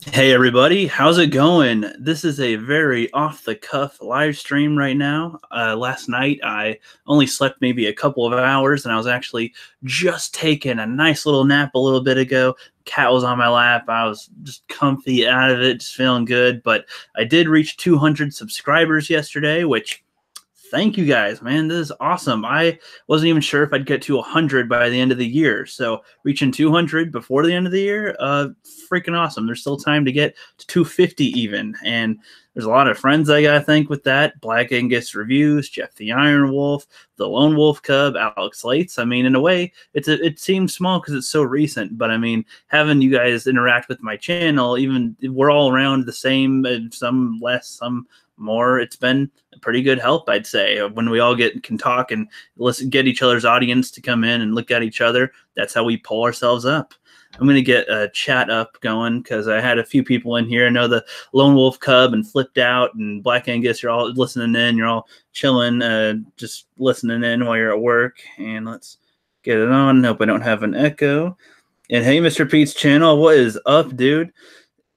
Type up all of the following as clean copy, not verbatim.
Hey everybody, how's it going? This is a very off-the-cuff live stream right now. Last night I only slept maybe a couple of hours, and I was actually just taking a nice little nap a little bit ago. Cat was on my lap. I was just comfy out of it, just feeling good. But I did reach 200 subscribers yesterday, which thank you guys, man. This is awesome. I wasn't even sure if I'd get to 100 by the end of the year. So reaching 200 before the end of the year, freaking awesome. There's still time to get to 250 even. And there's a lot of friends I got to thank with that. Black Angus Reviews, Jeff the Iron Wolf, the Lone Wolf Cub, Alex Lates. I mean, in a way, it seems small because it's so recent. But I mean, having you guys interact with my channel, even we're all around the same, some less, some more. It's been a pretty good help, I'd say, when we all can talk and listen, get each other's audience to come in and look at each other. That's how we pull ourselves up. I'm going to get a chat up going because I had a few people in here. I know the Lone Wolf Cub and Flipped Out and Black Angus, you're all listening in. You're all chilling, just listening in while you're at work. And let's get it on. Hope I don't have an echo. And hey, Mr. Pete's channel, what is up, dude?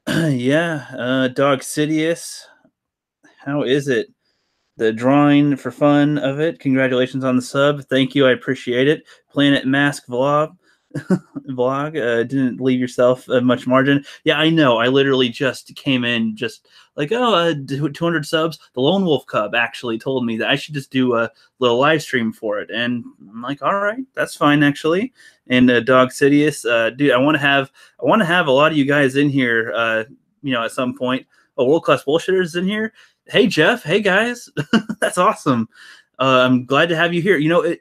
Yeah, Dog Sidious. How is it? The drawing for fun of it. Congratulations on the sub. Thank you. I appreciate it. Planet Mask Vlog. Didn't leave yourself much margin. Yeah, I know. I literally just came in just like, 200 subs. The Lone Wolf Cub actually told me that I should just do a little live stream for it. And I'm like, all right, that's fine, actually. And Dog Sidious, dude, I want to have a lot of you guys in here, at some point. Oh, World Class Bullshitters in here. Hey, Jeff. Hey, guys. That's awesome. I'm glad to have you here.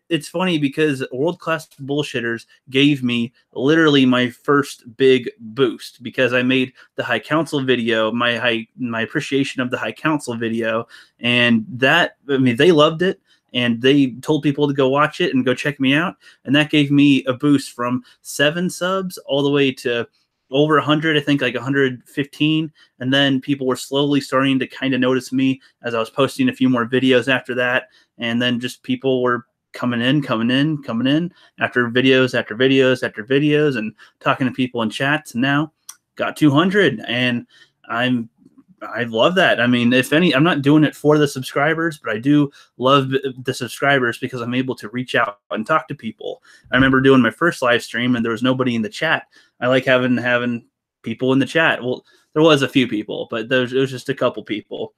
It's funny because World Class Bullshitters gave me literally my first big boost because I made the High Council video, my appreciation of the High Council video, and they loved it. And they told people to go watch it and go check me out. And that gave me a boost from 7 subs all the way to over 100, I think like 115. And then people were slowly starting to kind of notice me as I was posting a few more videos after that. And then just people were coming in after videos after videos after videos and talking to people in chats. And now got 200. And I love that. I mean, I'm not doing it for the subscribers, but I do love the subscribers because I'm able to reach out and talk to people. I remember doing my first live stream and there was nobody in the chat. I like having people in the chat. Well, there was a few people, but it was just a couple people.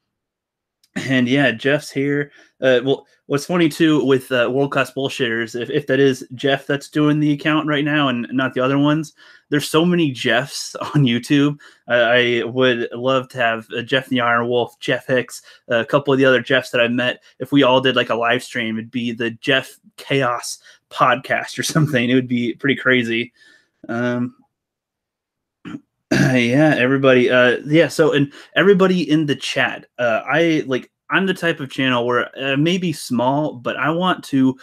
And yeah, Jeff's here. Well, what's funny too with World Class Bullshitters, if that is Jeff that's doing the account right now and not the other ones, there's so many Jeffs on YouTube. I would love to have Jeff the Iron Wolf, Jeff Hicks, a couple of the other Jeffs that I've met. If we all did like a live stream, it'd be the Jeff Chaos podcast or something. It would be pretty crazy. Yeah, everybody. So and everybody in the chat. I'm the type of channel where maybe small, but I want to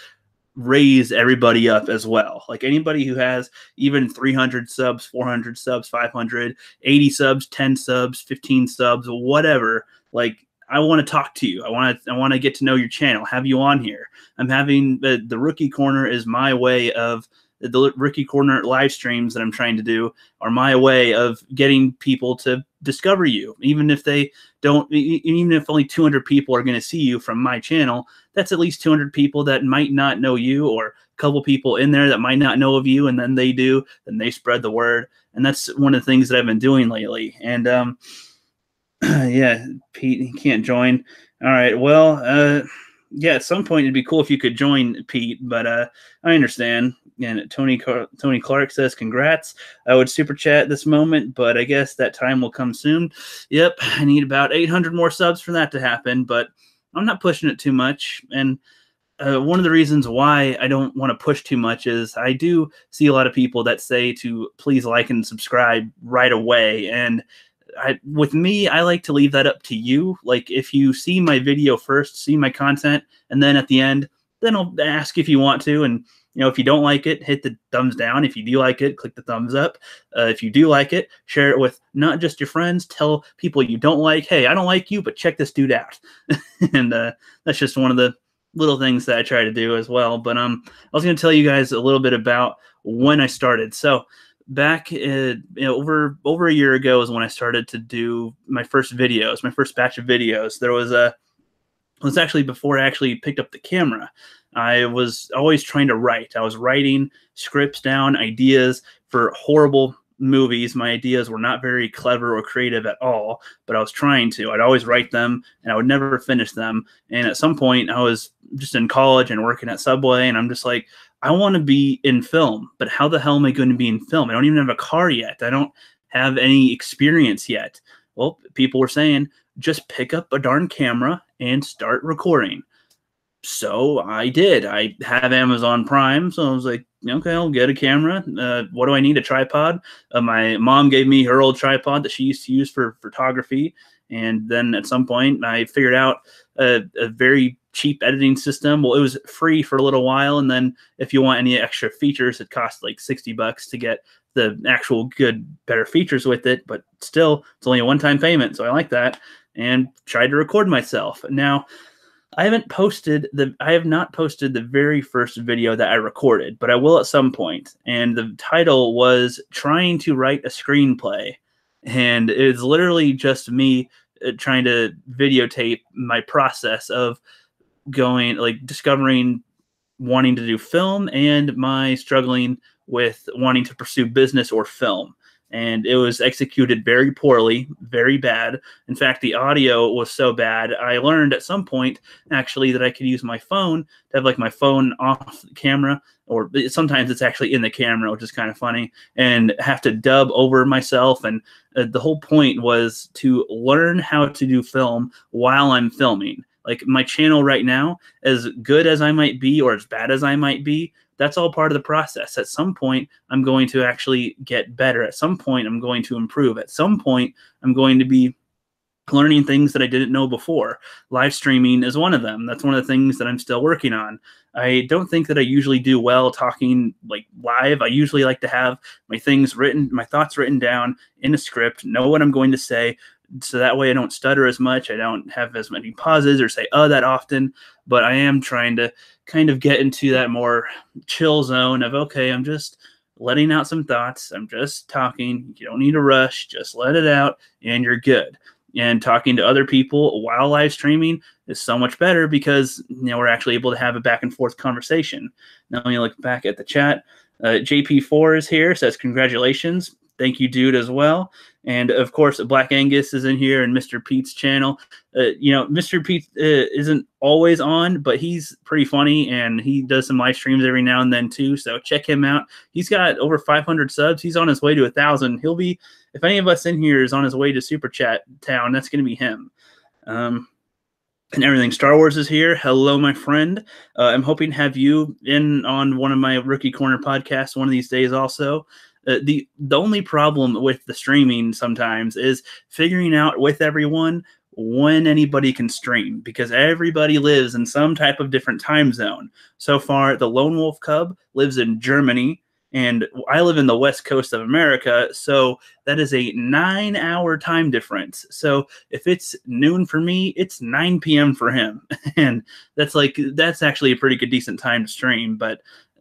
raise everybody up as well. Like anybody who has even 300 subs, 400 subs, 500, 80 subs, 10 subs, 15 subs, whatever. Like I want to talk to you. I want to get to know your channel. Have you on here? I'm having the Rookie Corner is my way of. The Rookie Corner live streams that I'm trying to do are my way of getting people to discover you. Even if only 200 people are going to see you from my channel, that's at least 200 people that might not know you, or a couple people in there that might not know of you, and then they do, then they spread the word. And that's one of the things that I've been doing lately. And yeah, Pete, he can't join. All right, well, yeah, at some point it'd be cool if you could join, Pete, but I understand. And Tony Clark says, congrats. I would super chat this moment, but I guess that time will come soon. Yep, I need about 800 more subs for that to happen, but I'm not pushing it too much. And one of the reasons why I don't want to push too much is I do see a lot of people that say to please like and subscribe right away. And with me, I like to leave that up to you. Like if you see my video first, see my content, and then at the end, then I'll ask if you want to. And if you don't like it, hit the thumbs down. If you do like it, click the thumbs up. If you do like it, share it with not just your friends. Tell people you don't like, hey, I don't like you, but check this dude out. And that's just one of the little things that I try to do as well. But I was going to tell you guys a little bit about when I started. So back over a year ago is when I started to do my first videos, my first batch of videos. It was actually before I actually picked up the camera. I was always trying to write. I was writing scripts down, ideas for horrible movies. My ideas were not very clever or creative at all, but I was trying to. I'd always write them and I would never finish them. And at some point I was just in college and working at Subway, and I'm just like, I want to be in film, but how the hell am I going to be in film? I don't even have a car yet. I don't have any experience yet. Well, people were saying, just pick up a darn camera and start recording. So I did. I have Amazon Prime, so I was like, okay, I'll get a camera. What do I need? A tripod. My mom gave me her old tripod that she used to use for photography. And then at some point, I figured out a very cheap editing system. Well, it was free for a little while, and then if you want any extra features, it costs like $60 to get the actual good, better features with it. But still, it's only a one-time payment, so I like that. And tried to record myself. Now, I have not posted the very first video that I recorded, but I will at some point. And the title was Trying to Write a Screenplay. And it's literally just me trying to videotape my process of discovering wanting to do film and my struggling with wanting to pursue business or film. And it was executed very poorly, very bad. In fact, the audio was so bad, I learned at some point, actually, that I could use my phone to have, like, my phone off the camera, or sometimes it's actually in the camera, which is kind of funny, and have to dub over myself. And the whole point was to learn how to do film while I'm filming. Like, my channel right now, as good as I might be or as bad as I might be, that's all part of the process. At some point, I'm going to actually get better. At some point, I'm going to improve. At some point, I'm going to be learning things that I didn't know before. Live streaming is one of them. That's one of the things that I'm still working on. I don't think that I usually do well talking like live. I usually like to have my thoughts written down in a script, know what I'm going to say, so that way I don't stutter as much. I don't have as many pauses or say that often. But I am trying to kind of get into that more chill zone of, okay, I'm just letting out some thoughts. I'm just talking. You don't need to rush. Just let it out and you're good. And talking to other people while live streaming is so much better because, we're actually able to have a back and forth conversation. Now, when you look back at the chat, JP4 is here, says congratulations. Thank you, dude, as well. And of course, Black Angus is in here, and Mr. Pete's channel. Mr. Pete isn't always on, but he's pretty funny, and he does some live streams every now and then too. So check him out. He's got over 500 subs. He's on his way to 1,000. He'll be, if any of us in here is on his way to Super Chat Town, that's going to be him. And everything Star Wars is here. Hello, my friend. I'm hoping to have you in on one of my Rookie Corner podcasts one of these days also. The only problem with the streaming sometimes is figuring out with everyone when anybody can stream, because everybody lives in some type of different time zone. So far, the Lone Wolf Cub lives in Germany, and I live in the West Coast of America, so that is a 9-hour time difference. So if it's noon for me, it's 9 p.m. for him. And that's actually a pretty good, decent time to stream.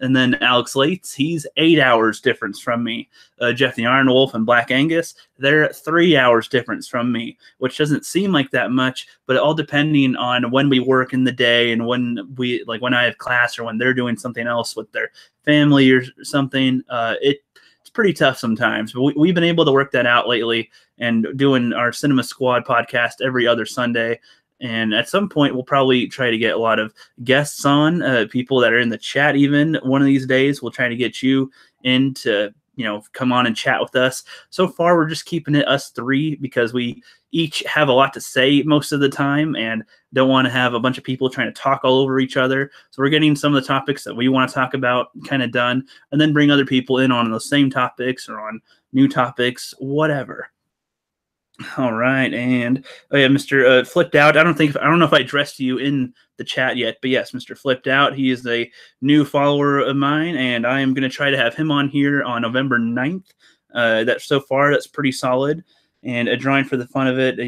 And then Alex Lates, he's 8 hours difference from me. Jeff the Iron Wolf and Black Angus, they're 3 hours difference from me, which doesn't seem like that much, but all depending on when we work in the day and when I have class or when they're doing something else with their family or something, it's pretty tough sometimes. But we've been able to work that out lately and doing our Cinema Squad podcast every other Sunday. And at some point, we'll probably try to get a lot of guests on, people that are in the chat even one of these days. We'll try to get you in to, come on and chat with us. So far, we're just keeping it us three because we each have a lot to say most of the time and don't want to have a bunch of people trying to talk all over each other. So we're getting some of the topics that we want to talk about kind of done, and then bring other people in on those same topics or on new topics, whatever. All right, and Mr. Flipped Out. I don't know if I addressed you in the chat yet, but yes, Mr. Flipped Out. He is a new follower of mine, and I am going to try to have him on here on November 9th. That's pretty solid. And a drawing for the fun of it.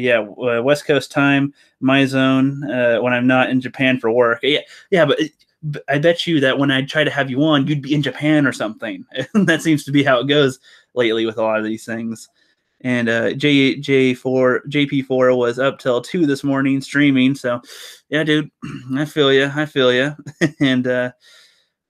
West Coast time, my zone. When I'm not in Japan for work. Yeah, but I bet you that when I try to have you on, you'd be in Japan or something. That seems to be how it goes lately with a lot of these things. And JP4 was up till 2 this morning streaming. So, yeah, dude, I feel you. And yeah,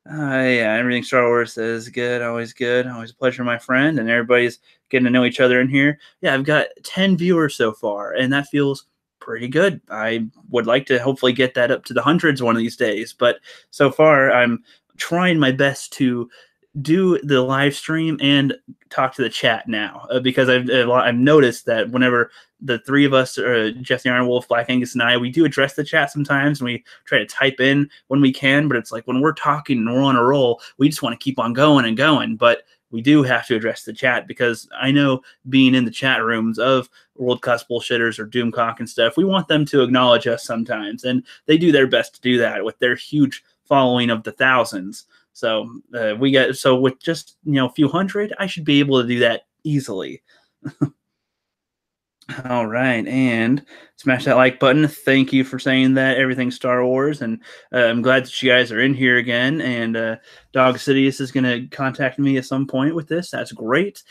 everything Star Wars is good. Always a pleasure, my friend. And everybody's getting to know each other in here. Yeah, I've got 10 viewers so far, and that feels pretty good. I would like to hopefully get that up to the hundreds one of these days. But so far, I'm trying my best to do the live stream and talk to the chat now, because I've noticed that whenever the three of us, Jeff the Iron Wolf, Black Angus, and I, we do address the chat sometimes, and we try to type in when we can, but it's like when we're talking and we're on a roll, we just want to keep on going and going. But we do have to address the chat, because I know being in the chat rooms of World Class Bullshitters or Doomcock and stuff, we want them to acknowledge us sometimes, and they do their best to do that with their huge following of the thousands. So with just a few hundred, I should be able to do that easily. All right, and smash that like button. Thank you for saying that. Everything Star Wars, and I'm glad that you guys are in here again. And Dog Sidious is going to contact me at some point with this. That's great.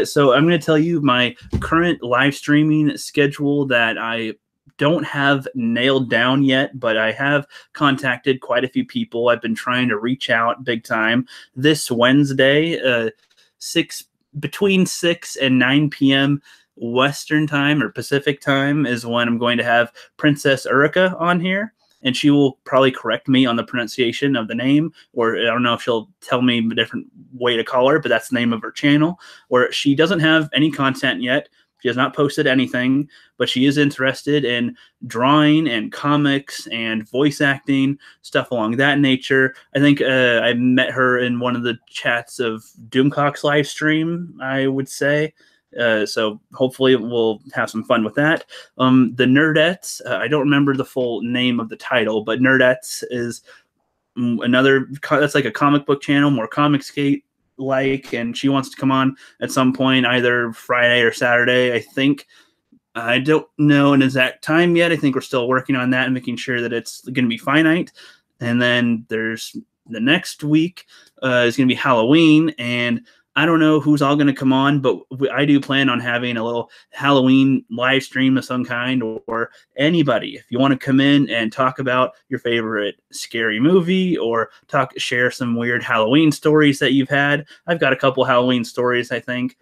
So I'm going to tell you my current live streaming schedule that I don't have nailed down yet, but I have contacted quite a few people. I've been trying to reach out big time. This Wednesday, between 6 and 9 p.m. Western time or Pacific time is when I'm going to have Princess Urika on here, and she will probably correct me on the pronunciation of the name, or I don't know if she'll tell me a different way to call her, but that's the name of her channel. Where she doesn't have any content yet. She has not posted anything, but she is interested in drawing and comics and voice acting, stuff along that nature. I think I met her in one of the chats of Doomcock's live stream, I would say. So hopefully we'll have some fun with that. The Nerdettes, I don't remember the full name of the title, but Nerdettes is that's like a comic book channel, more Comicsgate like, and she wants to come on at some point, either Friday or Saturday, I think. I don't know an exact time yet. I think we're still working on that and making sure that it's going to be finite. And then there's the next week is going to be Halloween, and I don't know who's all going to come on, but I do plan on having a little Halloween live stream of some kind, or anybody. If you want to come in and talk about your favorite scary movie, or share some weird Halloween stories that you've had. I've got a couple Halloween stories, I think.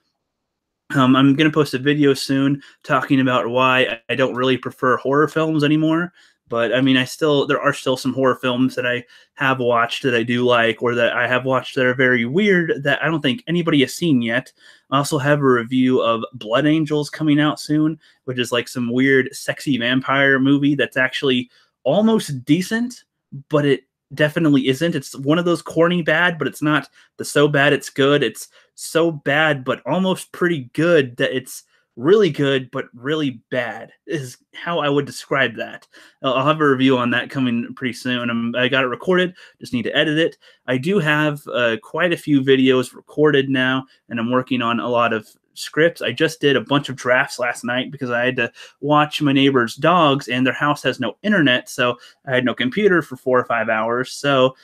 I'm going to post a video soon talking about why I don't really prefer horror films anymore. But I mean, there are still some horror films that I have watched that I do like, or that I have watched that are very weird that I don't think anybody has seen yet. I also have a review of Blood Angels coming out soon, which is like some weird, sexy vampire movie that's actually almost decent, but it definitely isn't. It's one of those corny bad, but it's not the so bad it's good. It's so bad, but almost pretty good that it's really good, but really bad is how I would describe that. I'll have a review on that coming pretty soon. I got it recorded, just need to edit it. I do have quite a few videos recorded now, and I'm working on a lot of scripts. I just did a bunch of drafts last night because I had to watch my neighbor's dogs, and their house has no internet, so I had no computer for 4 or 5 hours. So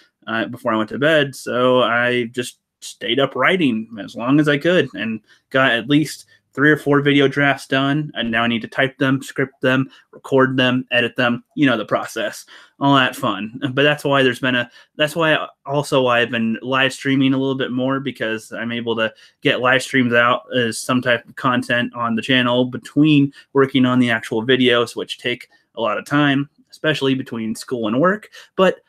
before I went to bed, so I just stayed up writing as long as I could, and got at least 3 or 4 video drafts done, and now I need to type them, script them, record them, edit them, the process, all that fun. But that's why I've been live streaming a little bit more, because I'm able to get live streams out as some type of content on the channel between working on the actual videos, which take a lot of time, especially between school and work. But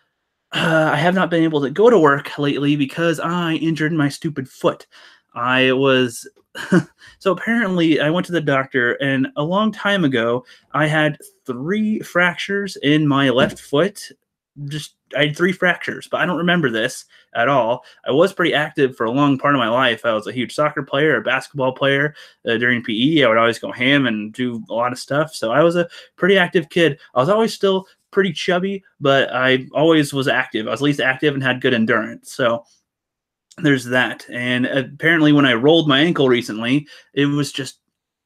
I have not been able to go to work lately because I injured my stupid foot. So apparently I went to the doctor, and a long time ago I had 3 fractures in my left foot. I had 3 fractures, but I don't remember this at all. I was pretty active for a long part of my life. I was a huge soccer player, a basketball player. During PE, I would always go ham and do a lot of stuff. So I was a pretty active kid. I was always still pretty chubby, but I always was active. I was at least active and had good endurance. So there's that. And apparently when I rolled my ankle recently, it was just,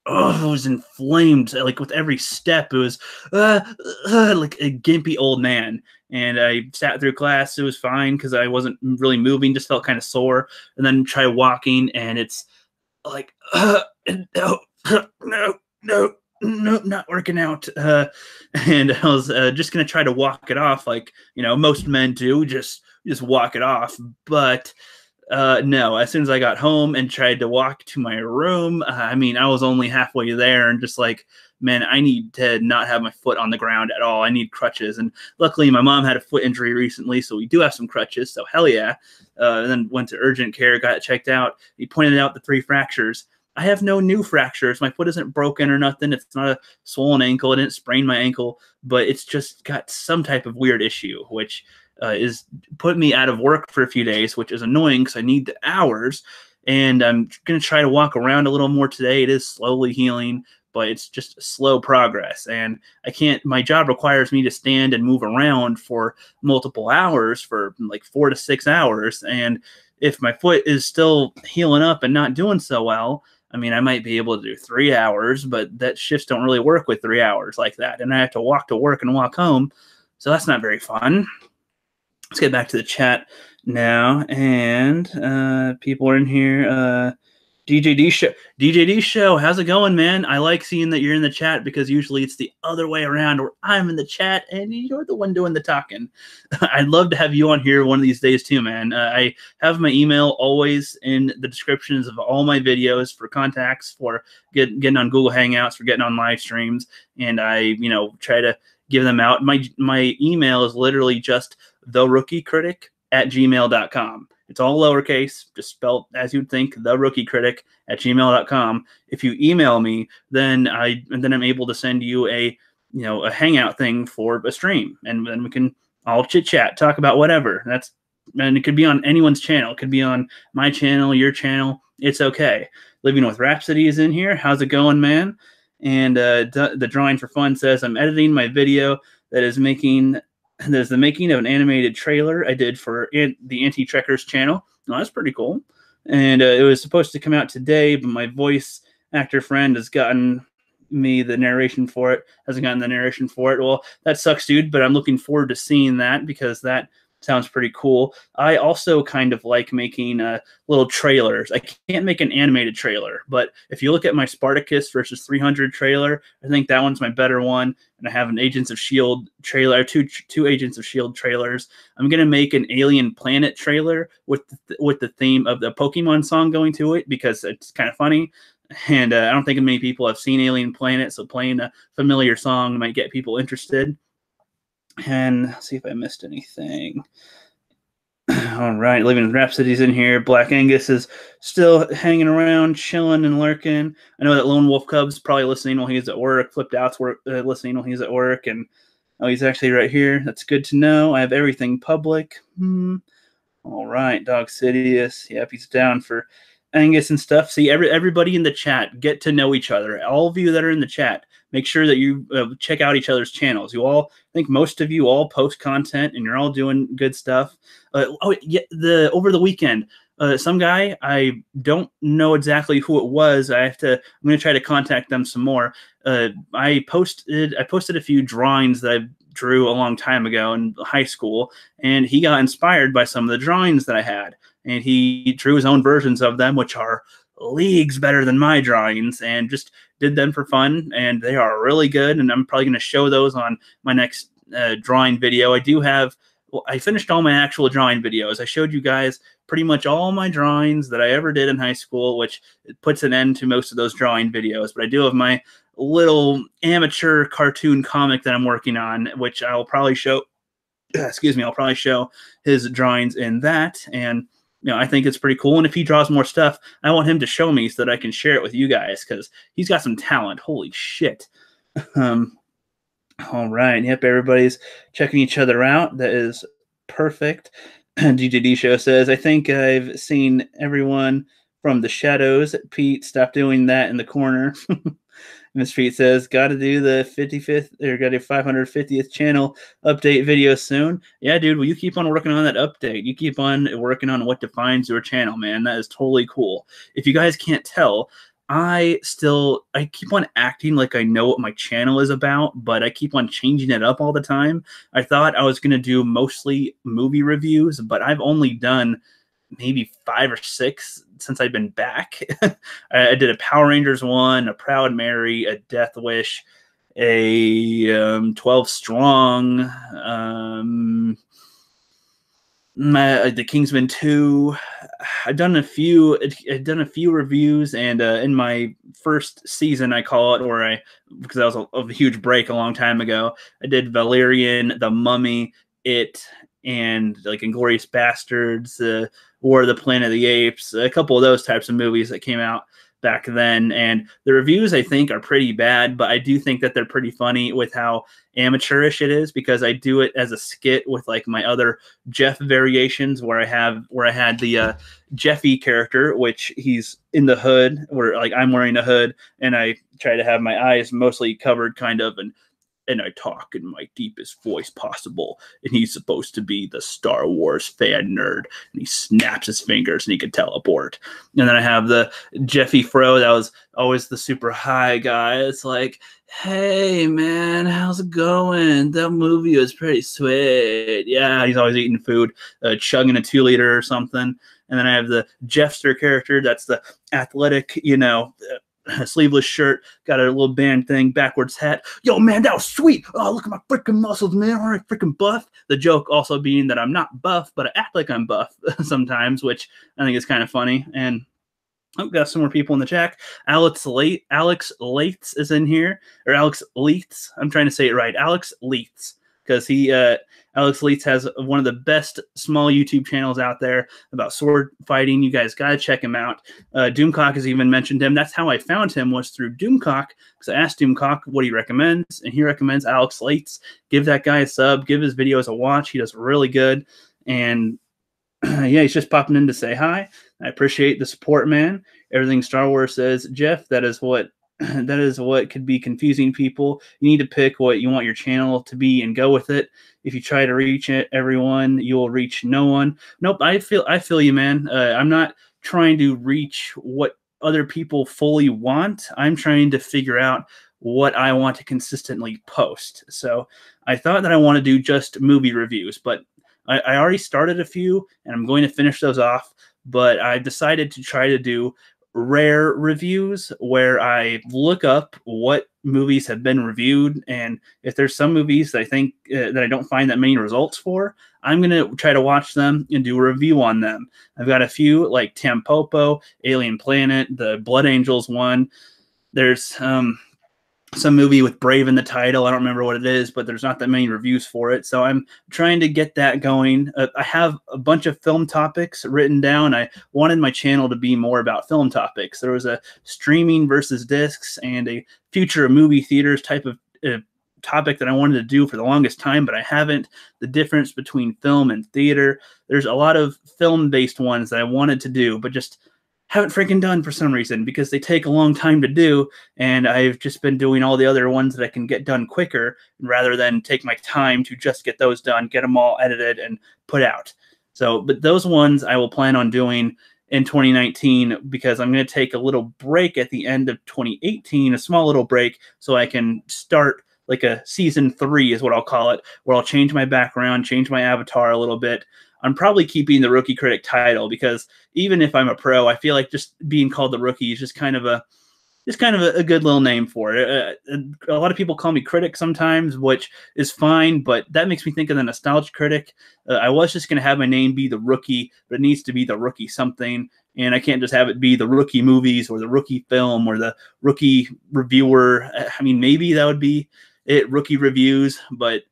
it was inflamed. Like with every step, it was like a gimpy old man. and I sat through class. It was fine because I wasn't really moving, just felt kind of sore. And then try walking, and it's like, no, no, no, no, not working out. And I was just gonna try to walk it off, like most men do, just walk it off. But no, as soon as I got home and tried to walk to my room, I mean, I was only halfway there, and just like, man, I need to not have my foot on the ground at all. I need crutches. And luckily, my mom had a foot injury recently, so we do have some crutches. So hell yeah. And then went to urgent care, got it checked out. He pointed out the 3 fractures. I have no new fractures. My foot isn't broken or nothing. It's not a swollen ankle. I didn't sprain my ankle, but it's just got some type of weird issue, which is put me out of work for a few days, which is annoying because I need the hours. And I'm going to try to walk around a little more today. It is slowly healing, but it's just slow progress. And I can't, my job requires me to stand and move around for multiple hours, for like 4 to 6 hours. And if my foot is still healing up and not doing so well, I mean, I might be able to do 3 hours, but that shifts don't really work with 3 hours like that. And I have to walk to work and walk home. So that's not very fun. Let's get back to the chat now. And people are in here. DJD show, how's it going, man? I like seeing that you're in the chat, because usually it's the other way around, where I'm in the chat and you're the one doing the talking. I'd love to have you on here one of these days too, man. I have my email always in the descriptions of all my videos for contacts, for getting on Google Hangouts, for getting on live streams, and I try to give them out. My email is literally just therookiecritic@gmail.com. It's all lowercase, just spelled as you'd think, therookiecritic@gmail.com. If you email me, then I'm able to send you a hangout thing for a stream, and then we can all chit chat, talk about whatever. And it could be on anyone's channel. It could be on my channel, your channel. It's okay. Living with Rhapsody is in here. How's it going, man? And the Drawing for Fun says, I'm editing my video that is the making of an animated trailer I did for the Anti-Trekkers channel. Oh, that's pretty cool. And it was supposed to come out today, but my voice actor friend has gotten me the narration for it. Hasn't gotten the narration for it. Well, that sucks, dude, but I'm looking forward to seeing that, because that sounds pretty cool. I also kind of like making little trailers. I can't make an animated trailer, but if you look at my Spartacus versus 300 trailer, I think that one's my better one. And I have an Agents of S.H.I.E.L.D. trailer, two Agents of S.H.I.E.L.D. trailers. I'm going to make an Alien Planet trailer with the theme of the Pokemon song going to it, because it's kind of funny. And I don't think many people have seen Alien Planet, so playing a familiar song might get people interested. And let's see if I missed anything. All right, Living with Rhapsody's in here. Black Angus is still hanging around, chilling and lurking. I know that Lone Wolf Cub's probably listening while he's at work. Flipped Out's listening while he's at work. And oh, he's actually right here. That's good to know. I have everything public. All right, Dog Sidious. Yep, he's down for Angus and stuff. See, everybody in the chat, get to know each other. All of you that are in the chat, make sure that you check out each other's channels. You all, I think most of you all post content, and you're all doing good stuff. Over the weekend, some guy, I don't know exactly who it was. I'm going to try to contact them some more. I posted a few drawings that I drew a long time ago in high school, and he got inspired by some of the drawings that I had, and he drew his own versions of them, which are leagues better than my drawings, and just did them for fun, and they are really good. And I'm probably going to show those on my next drawing video. I finished all my actual drawing videos. I showed you guys pretty much all my drawings that I ever did in high school, which puts an end to most of those drawing videos. But I do have my little amateur cartoon comic that I'm working on, which I'll probably show. Excuse me. I'll probably show his drawings in that, and I think it's pretty cool. And if he draws more stuff, I want him to show me so that I can share it with you guys, because he's got some talent. Holy shit. All right. Yep, everybody's checking each other out. That is perfect. DJD Show says, I think I've seen everyone from the shadows. Pete, stop doing that in the corner. Miss Pete says, got to do the 55th or got to 550th channel update video soon. Yeah, dude. Well, you keep on working on that update. You keep on working on what defines your channel, man. That is totally cool. If you guys can't tell, I keep on acting like I know what my channel is about, but I keep on changing it up all the time. I thought I was going to do mostly movie reviews, but I've only done maybe 5 or 6 since I've been back. I did a Power Rangers one, a Proud Mary, a Death Wish, a 12 Strong, the Kingsman 2. I've done a few reviews, and in my first season, I call it, because that was a huge break a long time ago, I did Valerian, The Mummy, It, and like Inglourious Bastards, War of the Planet of the Apes, a couple of those types of movies that came out back then. And the reviews, I think, are pretty bad, but I do think that they're pretty funny with how amateurish it is, because I do it as a skit with like my other Jeff variations, where I had the Jeffy character, which he's in the hood, where like I'm wearing a hood, and I try to have my eyes mostly covered, kind of, and I talk in my deepest voice possible. And he's supposed to be the Star Wars fan nerd. And he snaps his fingers and he can teleport. And then I have the Jeffy Fro, that was always the super high guy. It's like, hey, man, how's it going? That movie was pretty sweet. Yeah, he's always eating food, chugging a 2-liter or something. And then I have the Jeffster character. That's the athletic, sleeveless shirt, got a little band thing, backwards hat. Yo, man, that was sweet. Oh, look at my freaking muscles, man. All right, freaking buff. The joke also being that I'm not buff, but I act like I'm buff sometimes, which I think is kind of funny. And got some more people in the chat. Alex Leitz is in here, or Alex Leitz. I'm trying to say it right. Alex Leitz, because Alex Leitz has one of the best small YouTube channels out there about sword fighting. You guys got to check him out. Doomcock has even mentioned him. That's how I found him, was through Doomcock, because I asked Doomcock what he recommends, and he recommends Alex Leitz. Give that guy a sub. Give his videos a watch. He does really good. And yeah, he's just popping in to say hi. I appreciate the support, man. Everything Star Wars says, Jeff, that is what could be confusing people. You need to pick what you want your channel to be and go with it. If you try to reach everyone, you will reach no one. Nope, I feel you, man. I'm not trying to reach what other people fully want. I'm trying to figure out what I want to consistently post. So I thought that I want to do just movie reviews, but I already started a few, and I'm going to finish those off. But I decided to try to do rare reviews, where I look up what movies have been reviewed, and if there's some movies that I think that I don't find that many results for, I'm going to try to watch them and do a review on them. I've got a few, like Tampopo, Alien Planet, the Blood Angels one. There's some movie with Brave in the title. I don't remember what it is, but there's not that many reviews for it. So I'm trying to get that going. I have a bunch of film topics written down. I wanted my channel to be more about film topics. There was a streaming versus discs and a future of movie theaters type of topic that I wanted to do for the longest time, but I haven't. The difference between film and theater. There's a lot of film-based ones that I wanted to do, but just haven't freaking done for some reason, because they take a long time to do, and I've just been doing all the other ones that I can get done quicker, rather than take my time to just get those done, get them all edited and put out. So, but those ones I will plan on doing in 2019, because I'm going to take a little break at the end of 2018, a small little break, so I can start like a season 3 is what I'll call it, where I'll change my background, change my avatar a little bit. I'm probably keeping the Rookie Critic title, because even if I'm a pro, I feel like just being called the Rookie is just kind of a good little name for it. A lot of people call me Critic sometimes, which is fine, but that makes me think of the Nostalgia Critic. I was just going to have my name be the Rookie, but it needs to be the Rookie something, and I can't just have it be the Rookie Movies or the Rookie Film or the Rookie Reviewer. I mean, maybe that would be it, Rookie Reviews, but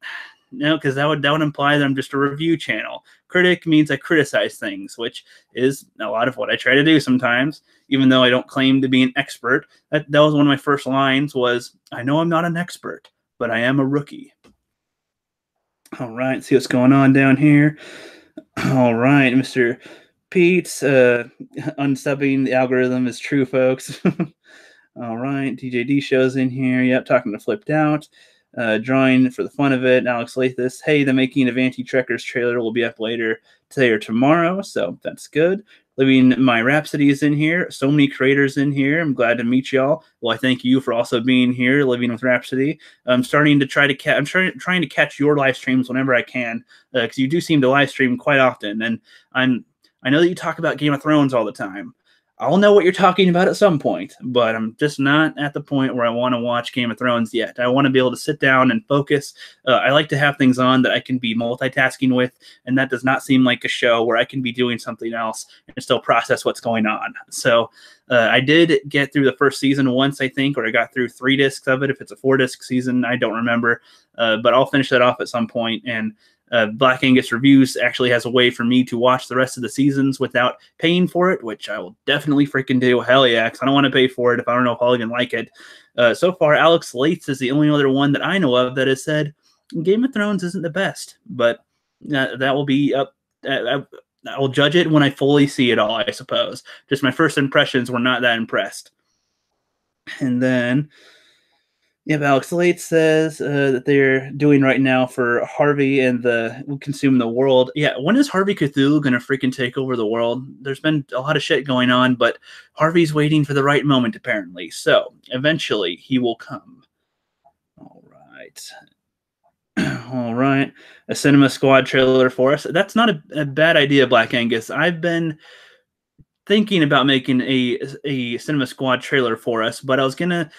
no, because that would imply that I'm just a review channel. Critic means I criticize things, which is a lot of what I try to do sometimes, even though I don't claim to be an expert. That was one of my first lines was, I know I'm not an expert, but I am a rookie. All right, see what's going on down here. All right, Mr. Pete's unsubbing the algorithm is true, folks. All right, DJD shows in here. Yep, talking to Flipped Out. Drawing for the fun of it. Alex Lathis, hey, the making of Anti-Trekkers trailer will be up later today or tomorrow, so that's good. Living My Rhapsody is in here. So many creators in here. I'm glad to meet y'all. Well, I thank you for also being here, Living with Rhapsody. I'm starting to try to I'm trying to catch your live streams whenever I can, because you do seem to live stream quite often, and I know that you talk about Game of Thrones all the time. I'll know what you're talking about at some point, but I'm just not at the point where I want to watch Game of Thrones yet. I want to be able to sit down and focus. I like to have things on that I can be multitasking with, and that does not seem like a show where I can be doing something else and still process what's going on. So I did get through the first season once, I think, or I got through 3 discs of it. If it's a 4-disc season, I don't remember, but I'll finish that off at some point. And Black Angus Reviews actually has a way for me to watch the rest of the seasons without paying for it, which I will definitely freaking do. Hell yeah, because I don't want to pay for it if I don't know if I'll even like it. So far, Alex Lates is the only other one that I know of that has said Game of Thrones isn't the best, but that will be up. I'll judge it when I fully see it all, I suppose. Just my first impressions were not that impressed. And then Alex Late says that they're doing right now for Harvey and the Consume the World. Yeah, when is Harvey Cthulhu going to freaking take over the world? There's been a lot of shit going on, but Harvey's waiting for the right moment, apparently. So, eventually, he will come. All right. All right. A Cinema Squad trailer for us. That's not a bad idea, Black Angus. I've been thinking about making a Cinema Squad trailer for us, but I was going to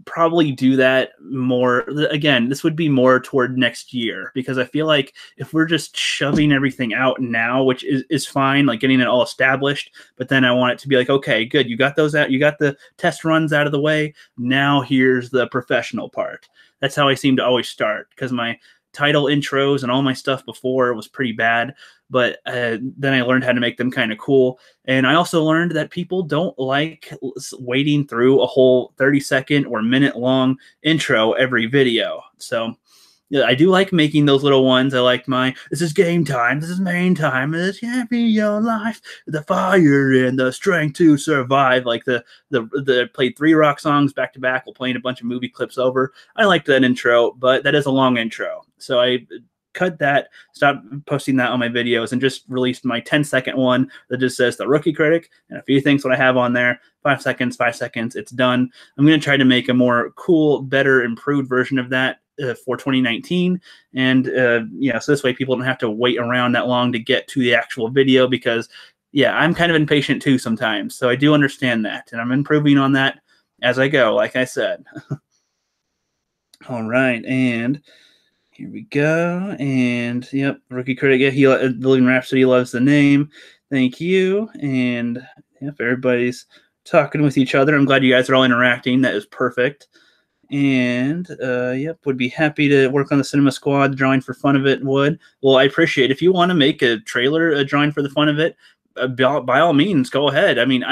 probably do that more. Again, this would be more toward next year, because I feel like if we're just shoving everything out now, which is fine, like getting it all established, but then I want it to be like, okay, good, you got those out, you got the test runs out of the way, now here's the professional part. That's how I seem to always start, because my title intros and all my stuff before was pretty bad, but then I learned how to make them kind of cool. And I also learned that people don't like waiting through a whole 30-second or minute-long intro every video. So yeah, I do like making those little ones. I like this is game time, this is main time, this can't be your life, the fire and the strength to survive. Like the played 3 rock songs back to back while playing a bunch of movie clips over. I liked that intro, but that is a long intro. So I cut that, stopped posting that on my videos, and just released my 10-second one that just says The Rookie Critic and a few things what I have on there. 5 seconds, it's done. I'm going to try to make a more cool, better, improved version of that for 2019. And, so this way people don't have to wait around that long to get to the actual video, because, yeah, I'm kind of impatient too sometimes. So I do understand that, and I'm improving on that as I go, like I said. All right, and here we go. And yep, Rookie Critic. Yeah, Living Rhapsody loves the name. Thank you. And yep, everybody's talking with each other. I'm glad you guys are all interacting. That is perfect. And yep, would be happy to work on the Cinema Squad. Drawing for fun of it would. Well, I appreciate it. If you want to make a trailer, drawing for the fun of it, by all means, go ahead. I mean,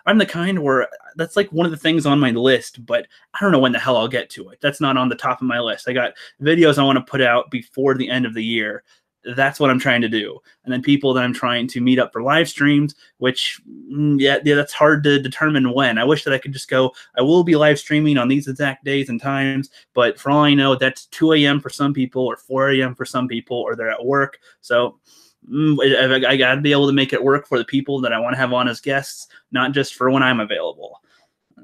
I'm the kind where that's like one of the things on my list, but I don't know when the hell I'll get to it. That's not on the top of my list. I got videos I want to put out before the end of the year. That's what I'm trying to do. And then people that I'm trying to meet up for live streams, which, yeah, that's hard to determine when. I wish that I could just go, I will be live streaming on these exact days and times, but for all I know, that's 2 a.m. for some people or 4 a.m. for some people, or they're at work. So I got to be able to make it work for the people that I want to have on as guests, not just for when I'm available.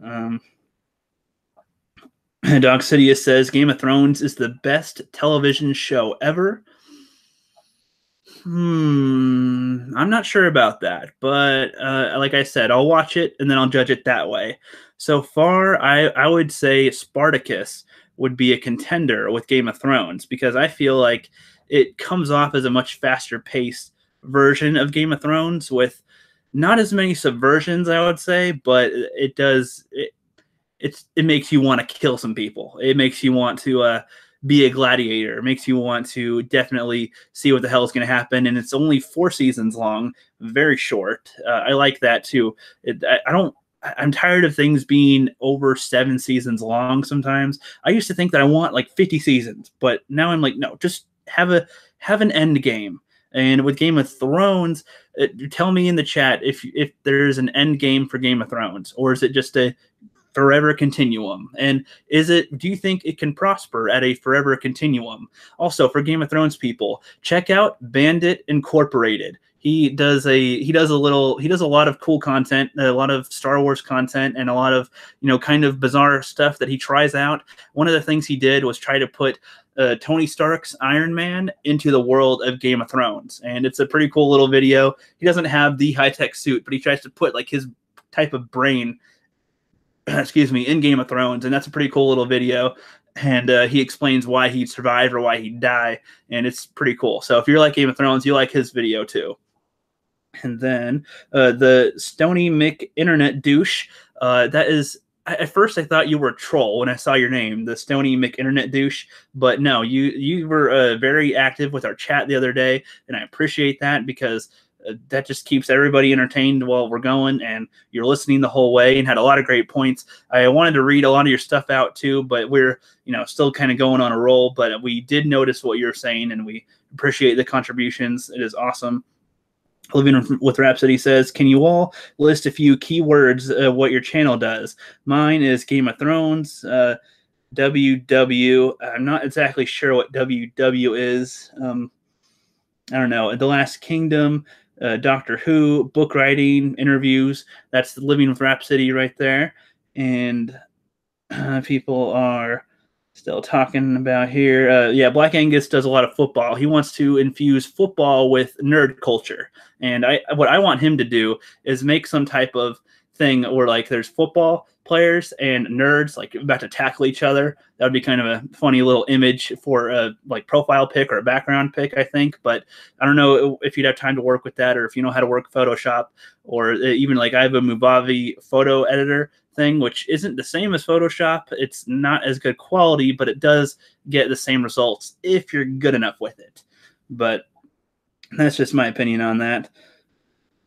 Dog Sidious says Game of Thrones is the best television show ever. I'm not sure about that, but like I said, I'll watch it and then I'll judge it that way. So far, I would say Spartacus would be a contender with Game of Thrones, because I feel like it comes off as a much faster paced version of Game of Thrones with not as many subversions, I would say, but it makes you want to kill some people. It makes you want to be a gladiator. It makes you want to definitely see what the hell is going to happen. And it's only 4 seasons long, very short. I like that too. I'm tired of things being over 7 seasons long sometimes. I used to think that I want like 50 seasons, but now I'm like, no, just have an end game. And with Game of Thrones, tell me in the chat if there's an end game for Game of Thrones, or is it just a forever continuum? And do you think it can prosper at a forever continuum? Also, for Game of Thrones people, check out Bandit Incorporated. He does a lot of cool content, a lot of Star Wars content, and a lot of kind of bizarre stuff that he tries out. One of the things he did was try to put Tony Stark's Iron Man into the world of Game of Thrones, and it's a pretty cool little video. He doesn't have the high-tech suit, but he tries to put like his type of brain excuse me, in Game of Thrones, and that's a pretty cool little video. And he explains why he survived or why he'd die, and it's pretty cool. So if you're like Game of Thrones, you like his video too. And then the Stony Mick Internet Douche. That is, at first I thought you were a troll when I saw your name, the Stony Mick Internet Douche. But no, you were very active with our chat the other day, and I appreciate that because that just keeps everybody entertained while we're going, and you're listening the whole way and had a lot of great points. I wanted to read a lot of your stuff out too, but we're still kind of going on a roll. But we did notice what you're saying, and we appreciate the contributions. It is awesome. Living with Rhapsody says, can you all list a few keywords what your channel does? Mine is Game of Thrones, WW. I'm not exactly sure what WW is. I don't know. The Last Kingdom, Doctor Who, book writing, interviews. That's the Living with Rhapsody right there. And people are still talking about here. Yeah, Black Angus does a lot of football. He wants to infuse football with nerd culture. And what I want him to do is make some type of thing where like there's football players and nerds like about to tackle each other. That would be kind of a funny little image for a like profile pic or a background pic, I think. But I don't know if you'd have time to work with that, or if you know how to work Photoshop, or even like I have a Movavi photo editor thing, which isn't the same as Photoshop. It's not as good quality, but it does get the same results if you're good enough with it. But that's just my opinion on that.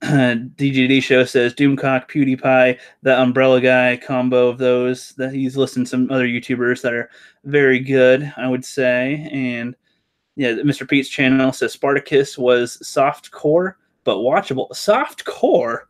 DGD Show says Doomcock, PewDiePie, the Umbrella Guy combo of those. That he's listing some other YouTubers that are very good, I would say. And yeah, Mr. Pete's channel says Spartacus was soft core but watchable. Soft core?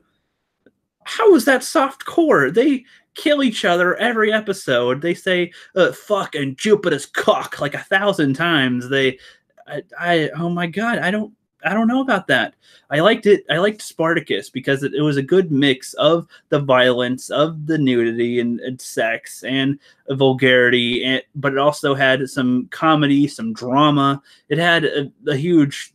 How is that soft core? They kill each other every episode. They say fuck and Jupiter's cock like 1,000 times. Oh my god, I don't know about that. I liked it. I liked Spartacus because it was a good mix of the violence, of the nudity and sex and vulgarity, but it also had some comedy, some drama. It had a huge,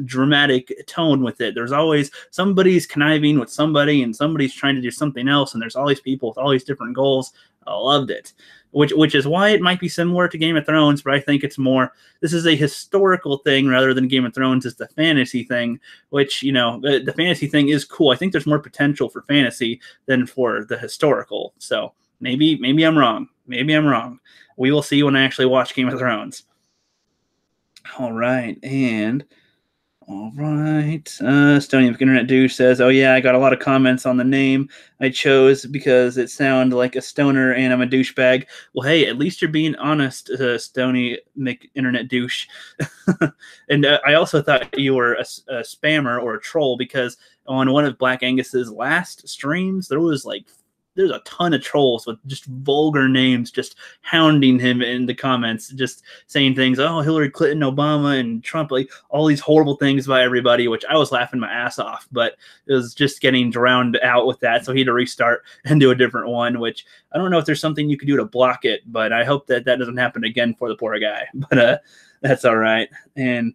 dramatic tone with it. There's always somebody's conniving with somebody and somebody's trying to do something else, and there's all these people with all these different goals. I loved it. Which is why it might be similar to Game of Thrones, but I think it's more, this is a historical thing rather than Game of Thrones is the fantasy thing, which, the fantasy thing is cool. I think there's more potential for fantasy than for the historical. So maybe I'm wrong. Maybe I'm wrong. We will see when I actually watch Game of Thrones. All right. And all right. Stony Internet Douche says, oh yeah, I got a lot of comments on the name I chose because it sounded like a stoner and I'm a douchebag. Well, hey, at least you're being honest, Stony Internet Douche. And I also thought you were a spammer or a troll because on one of Black Angus's last streams, there's a ton of trolls with just vulgar names just hounding him in the comments, just saying things, oh, Hillary Clinton, Obama, and Trump, like all these horrible things by everybody, which I was laughing my ass off, but it was just getting drowned out with that. So he had to restart and do a different one, which I don't know if there's something you could do to block it, but I hope that doesn't happen again for the poor guy. But that's all right. And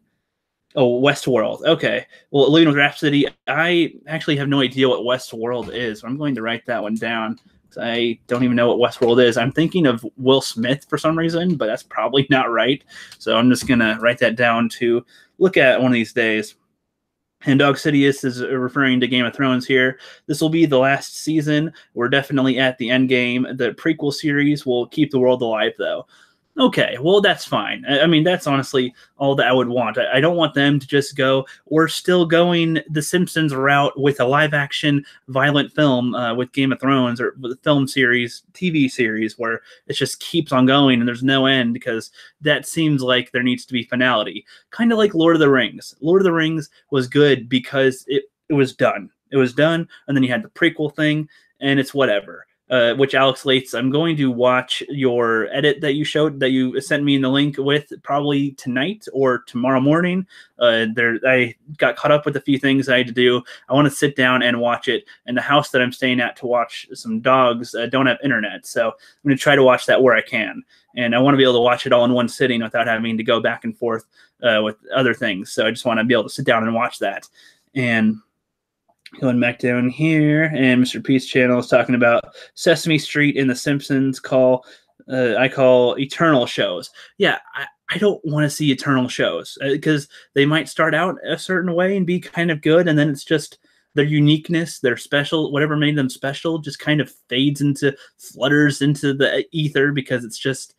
oh, Westworld. Okay. Well, Living with Rhapsody, I actually have no idea what Westworld is. I'm going to write that one down. I don't even know what Westworld is. I'm thinking of Will Smith for some reason, but that's probably not right. So I'm just going to write that down to look at one of these days. And Dog Sidious is referring to Game of Thrones here. This will be the last season. We're definitely at the end game. The prequel series will keep the world alive, though. Okay, well, that's fine. I mean, that's honestly all that I would want. I don't want them to just go, we're still going the Simpsons route with a live-action violent film with Game of Thrones, or with a film series, TV series, where it just keeps on going and there's no end, because that seems like there needs to be finality. Kind of like Lord of the Rings. Lord of the Rings was good because it was done. It was done, and then you had the prequel thing, and it's whatever. which Alex Lates, I'm going to watch your edit that you sent me in the link with probably tonight or tomorrow morning. I got caught up with a few things I had to do. I want to sit down and watch it. And the house that I'm staying at to watch some dogs don't have internet, so I'm going to try to watch that where I can. And I want to be able to watch it all in one sitting without having to go back and forth with other things. So I just want to be able to sit down and watch that. And going back down here, and Mr. Pete's channel is talking about Sesame Street and The Simpsons I call eternal shows. Yeah, I don't want to see eternal shows because they might start out a certain way and be kind of good, and then it's just their uniqueness, their special, whatever made them special, just kind of flutters into the ether because it's just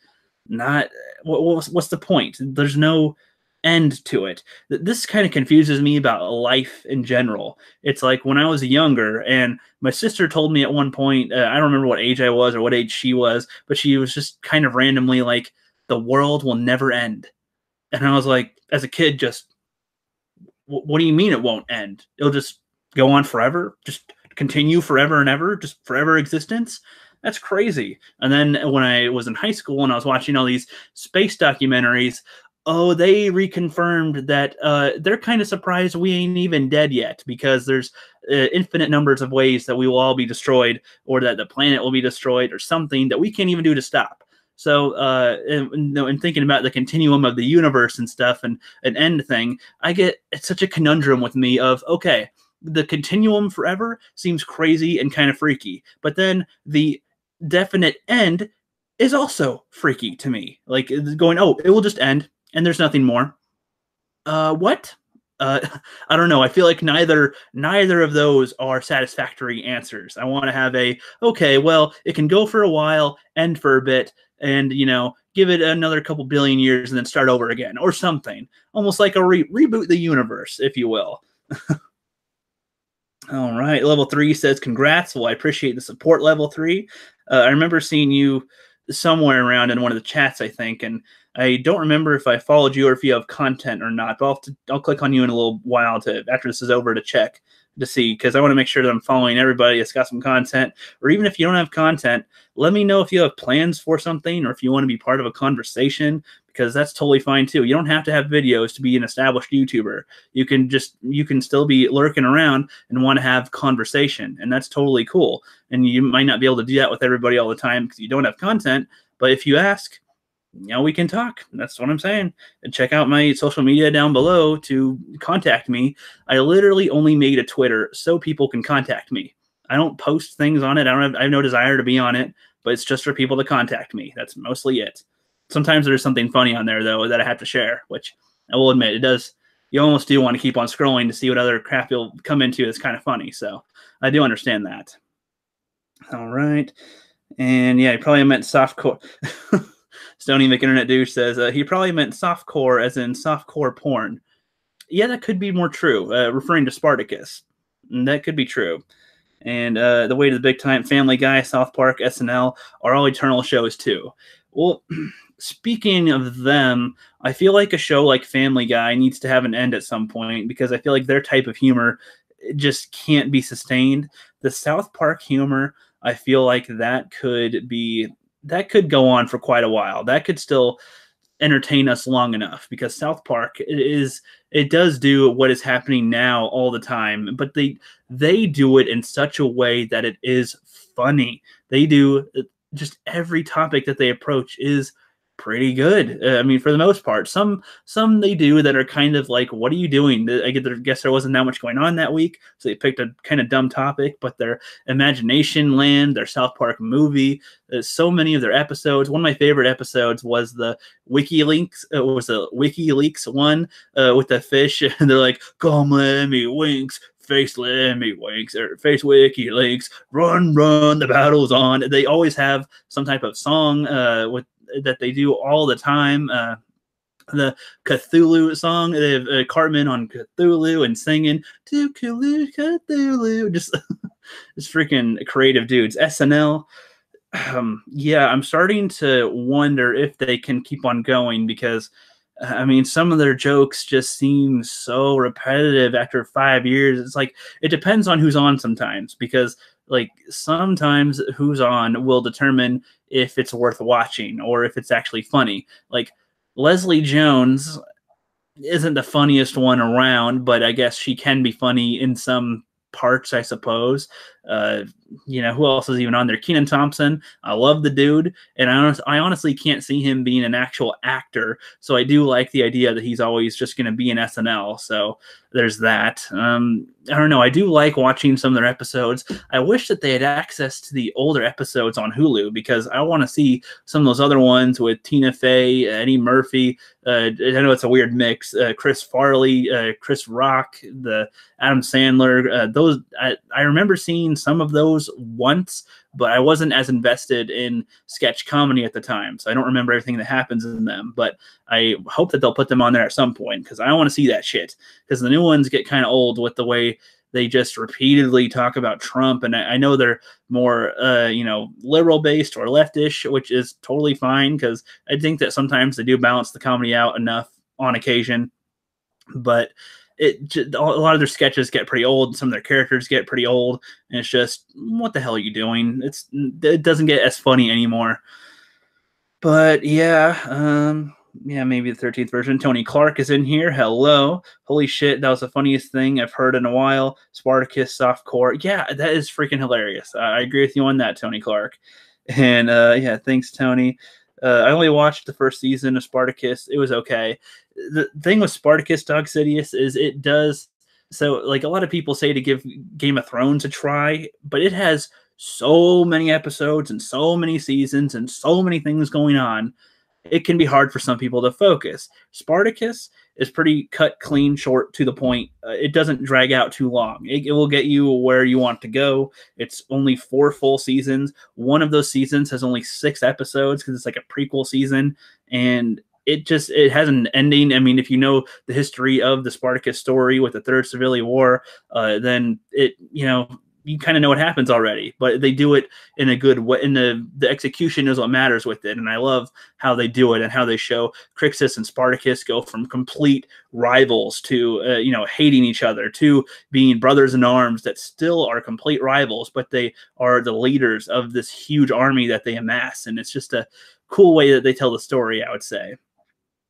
not. What's the point? There's no end to it. This kind of confuses me about life in general. It's like when I was younger and my sister told me at one point, I don't remember what age I was or what age she was, but she was just kind of randomly like, the world will never end. And I was like, as a kid, just, what do you mean it won't end? It'll just go on forever? Just continue forever and ever? Just forever existence? That's crazy. And then when I was in high school and I was watching all these space documentaries, oh, they reconfirmed that they're kind of surprised we ain't even dead yet because there's infinite numbers of ways that we will all be destroyed or that the planet will be destroyed or something that we can't even do to stop. So in thinking about the continuum of the universe and stuff and an end thing, it's such a conundrum with me of, okay, the continuum forever seems crazy and kind of freaky, but then the definite end is also freaky to me. Like going, oh, it will just end and there's nothing more. What? I don't know. I feel like neither of those are satisfactory answers. I want to have okay, well, it can go for a while, end for a bit, and, give it another couple billion years and then start over again or something. Almost like a reboot the universe, if you will. All right. Level 3 says, congrats. Well, I appreciate the support, Level 3. I remember seeing you somewhere around in one of the chats, I think, and I don't remember if I followed you or if you have content or not, but I'll click on you in a little while after this is over to check to see, because I want to make sure that I'm following everybody that's got some content. Or even if you don't have content, let me know if you have plans for something or if you want to be part of a conversation, because that's totally fine too. You don't have to have videos to be an established YouTuber. You can still be lurking around and want to have conversation, and that's totally cool. And you might not be able to do that with everybody all the time because you don't have content, but if you ask, we can talk. That's what I'm saying. And check out my social media down below to contact me. I literally only made a Twitter so people can contact me. I don't post things on it. I have no desire to be on it, but it's just for people to contact me. That's mostly it. Sometimes there's something funny on there, though, that I have to share, which I will admit, it does. You almost do want to keep on scrolling to see what other crap you'll come into that's kind of funny. So I do understand that. All right. And yeah, he probably meant softcore. Stony McInternet Douche says he probably meant softcore as in softcore porn. Yeah, that could be more true, referring to Spartacus. That could be true. And The Way to the Big Time, Family Guy, South Park, SNL are all eternal shows too. Well, speaking of them, I feel like a show like Family Guy needs to have an end at some point because I feel like their type of humor just can't be sustained. The South Park humor, I feel like that could go on for quite a while. That could still entertain us long enough because South Park it does do what is happening now all the time, but they do it in such a way that it is funny. They do just every topic that they approach is pretty good. I mean, for the most part, some they do that are kind of like, what are you doing? I guess there wasn't that much going on that week, so they picked a kind of dumb topic, but their Imagination Land, their South Park movie, so many of their episodes. One of my favorite episodes was the WikiLeaks. It was a WikiLeaks one with the fish, and they're like, come let me winks, face let me winks, or face WikiLeaks, run, the battle's on. They always have some type of song that they do all the time. The Cthulhu song, they have Cartman on Cthulhu and singing to Cthulhu, just freaking creative dudes. SNL, yeah, I'm starting to wonder if they can keep on going because I mean, some of their jokes just seem so repetitive after 5 years. It's like, it depends on who's on sometimes because like sometimes who's on will determine if it's worth watching or if it's actually funny. Like Leslie Jones isn't the funniest one around, but I guess she can be funny in some parts, I suppose. Uh, who else is even on there? Kenan Thompson. I love the dude, and I honestly can't see him being an actual actor. So I do like the idea that he's always just going to be in SNL. So there's that. I don't know. I do like watching some of their episodes. I wish that they had access to the older episodes on Hulu because I want to see some of those other ones with Tina Fey, Eddie Murphy. I know it's a weird mix. Chris Farley, Chris Rock, the Adam Sandler. Those I remember seeing some of those once, but I wasn't as invested in sketch comedy at the time, so I don't remember everything that happens in them. But I hope that they'll put them on there at some point because I want to see that shit. Because the new ones get kind of old with the way they just repeatedly talk about Trump, and I know they're more, liberal based or leftish, which is totally fine because I think that sometimes they do balance the comedy out enough on occasion, but a lot of their sketches get pretty old, and some of their characters get pretty old, and it's just, what the hell are you doing? It doesn't get as funny anymore. But yeah, maybe the 13th version. Tony Clark is in here. Hello. Holy shit, that was the funniest thing I've heard in a while. Spartacus softcore. Yeah, that is freaking hilarious. I agree with you on that, Tony Clark. And yeah, thanks, Tony. I only watched the first season of Spartacus. It was okay. The thing with Spartacus, Dog Sidious, is it does so. Like a lot of people say to give Game of Thrones a try, but it has so many episodes and so many seasons and so many things going on. It can be hard for some people to focus. Spartacus is pretty cut, clean, short, to the point. It doesn't drag out too long. It will get you where you want to go. It's only 4 full seasons. One of those seasons has only 6 episodes because it's like a prequel season, and it has an ending. I mean, if you know the history of the Spartacus story with the Third Civilian War, then you kind of know what happens already, but they do it in a good way. And the execution is what matters with it. And I love how they do it and how they show Crixus and Spartacus go from complete rivals to, hating each other, to being brothers in arms that still are complete rivals, but they are the leaders of this huge army that they amass. And it's just a cool way that they tell the story, I would say.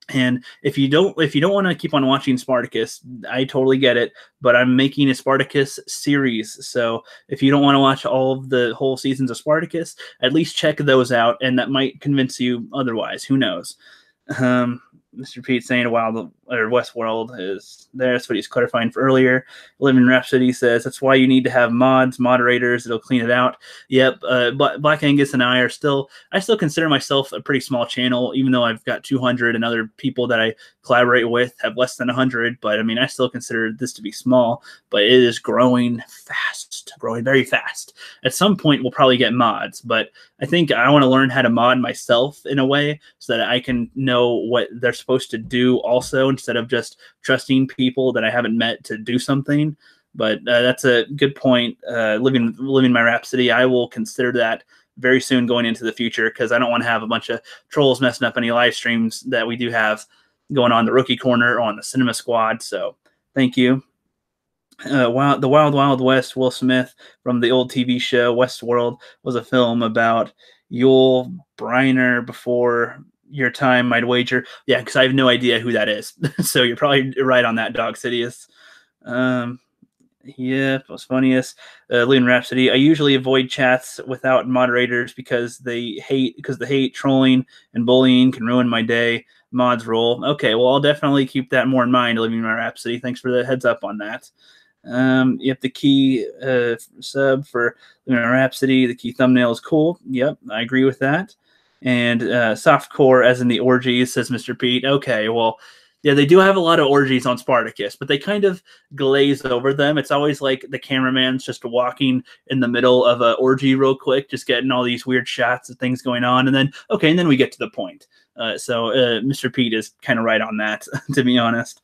And if you don't want to keep on watching Spartacus, I totally get it. But I'm making a Spartacus series, so if you don't want to watch all of the whole seasons of Spartacus, at least check those out, and that might convince you otherwise. Who knows? Mr. Pete saying Westworld is there. That's what he's clarifying for earlier. Living Rhapsody says that's why you need to have moderators. It'll clean it out. Yep. Black Angus and I still consider myself a pretty small channel, even though I've got 200 and other people that I collaborate with have less than 100. But I mean, I still consider this to be small, but it is growing fast, growing very fast. At some point, we'll probably get mods, but I think I want to learn how to mod myself in a way so that I can know what they're supposed to do also, instead of just trusting people that I haven't met to do something. But that's a good point. Living my Rhapsody, I will consider that very soon going into the future, because I don't want to have a bunch of trolls messing up any live streams that we do have going on the Rookie Corner or on the Cinema Squad. So thank you. The Wild Wild West, Will Smith from the old TV show Westworld, was a film about Yul Brynner before your time, I'd wager. Yeah, because I have no idea who that is. So you're probably right on that, Dog Sidious. Yeah, most funniest. Leon Rhapsody. I usually avoid chats without moderators because the hate, trolling, and bullying can ruin my day. Mods rule. Okay, well, I'll definitely keep that more in mind, Living My Rhapsody. Thanks for the heads up on that. Yep, the key sub for Living My Rhapsody. The key thumbnail is cool. Yep, I agree with that. And softcore, as in the orgies, says Mr. Pete. Okay, well, yeah, they do have a lot of orgies on Spartacus, but they kind of glaze over them. It's always like the cameraman's just walking in the middle of an orgy real quick, just getting all these weird shots of things going on, and then we get to the point. So Mr. Pete is kind of right on that, to be honest.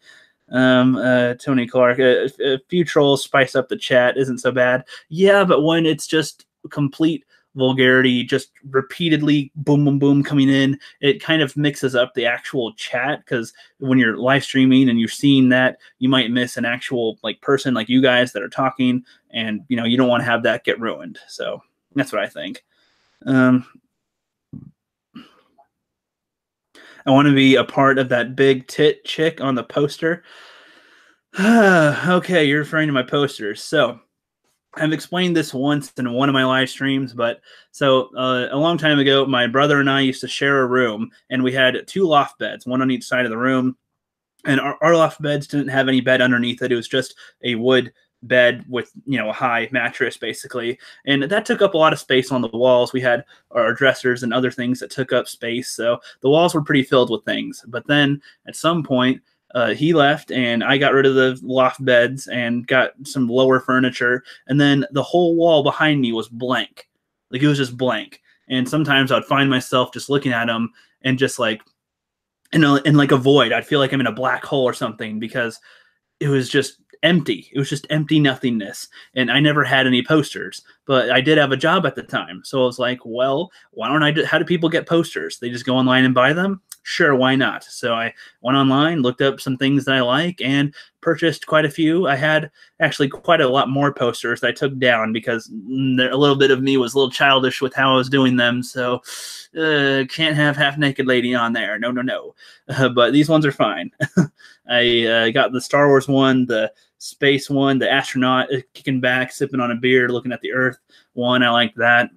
Tony Clark, a few trolls spice up the chat isn't so bad. Yeah, but when it's just complete vulgarity just repeatedly boom, boom, boom coming in, it kind of mixes up the actual chat, because when you're live streaming and you're seeing that, you might miss an actual like person like you guys that are talking, and you know, you don't want to have that get ruined. So that's what I think. I want to be a part of that big tit chick on the poster. Okay, you're referring to my posters. So I've explained this once in one of my live streams, but so a long time ago, my brother and I used to share a room, and we had 2 loft beds, one on each side of the room. And our loft beds didn't have any bed underneath it. It was just a wood bed with, you know, a high mattress basically, and that took up a lot of space on the walls. We had our dressers and other things that took up space, so the walls were pretty filled with things. But then at some point he left, and I got rid of the loft beds and got some lower furniture, and then the whole wall behind me was blank. Like, it was just blank. And sometimes I'd find myself just looking at them and just like in like a void. I'd feel like I'm in a black hole or something, because it was just empty. It was just empty nothingness. And I never had any posters, but I did have a job at the time. So I was like, well, why don't I how do people get posters? They just go online and buy them? Sure, why not? So I went online, looked up some things that I like, and purchased quite a few. I had actually quite a lot more posters that I took down, because a little bit of me was a little childish with how I was doing them. So can't have half-naked lady on there. No, no, no. But these ones are fine. I got the Star Wars one, the space one, the astronaut kicking back, sipping on a beer, looking at the Earth one. I like that.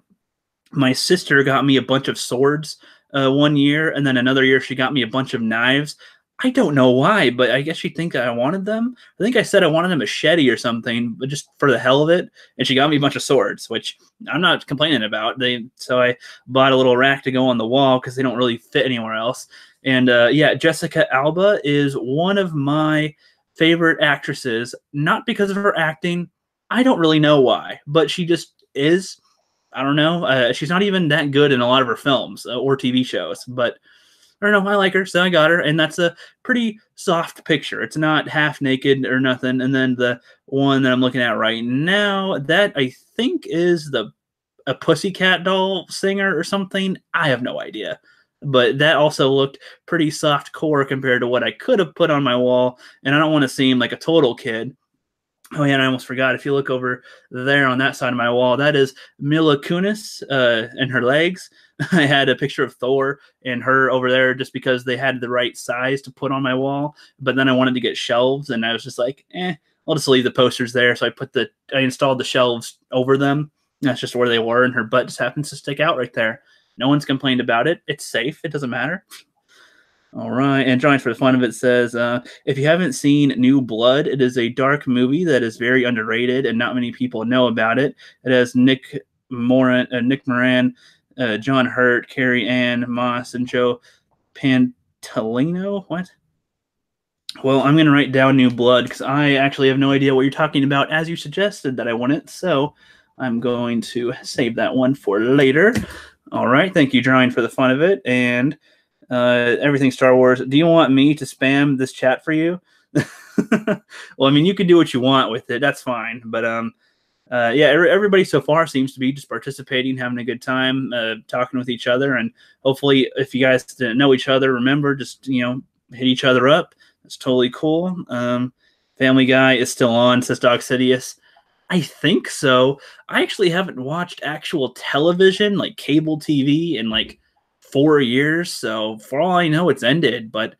My sister got me a bunch of swords one year, and then another year she got me a bunch of knives. I don't know why, but I guess she think I wanted them. I think I said I wanted a machete or something, but just for the hell of it. And she got me a bunch of swords, which I'm not complaining about. So I bought a little rack to go on the wall, because they don't really fit anywhere else. And yeah, Jessica Alba is one of my favorite actresses, not because of her acting. I don't really know why, but she just is. I don't know. She's not even that good in a lot of her films or TV shows, but I don't know. I like her, so I got her, and that's a pretty soft picture. It's not half naked or nothing. And then the one that I'm looking at right now, that I think is a Pussycat Doll singer or something. I have no idea. But that also looked pretty soft core compared to what I could have put on my wall, and I don't want to seem like a total kid. Oh yeah, and I almost forgot. If you look over there on that side of my wall, that is Mila Kunis and her legs. I had a picture of Thor and her over there just because they had the right size to put on my wall. But then I wanted to get shelves, and I was just like, I'll just leave the posters there. So I installed the shelves over them. That's just where they were, and her butt just happens to stick out right there. No one's complained about it. It's safe. It doesn't matter. All right. And John, for the fun of it, says, if you haven't seen New Blood, it is a dark movie that is very underrated, and not many people know about it. It has Nick Moran, John Hurt, Carrie Ann Moss, and Joe Pantoliano. What? Well, I'm going to write down New Blood, because I actually have no idea what you're talking about, as you suggested that I want it. So I'm going to save that one for later. All right. Thank you, Drawing, for the fun of it. And everything Star Wars. Do you want me to spam this chat for you? Well, I mean, you can do what you want with it. That's fine. But yeah, everybody so far seems to be just participating, having a good time, talking with each other. And hopefully, if you guys didn't know each other, remember, just, you know, hit each other up. That's totally cool. Family Guy is still on, says Dog Sidious. I think so. I actually haven't watched actual television, like cable TV, in like 4 years. So for all I know, it's ended. But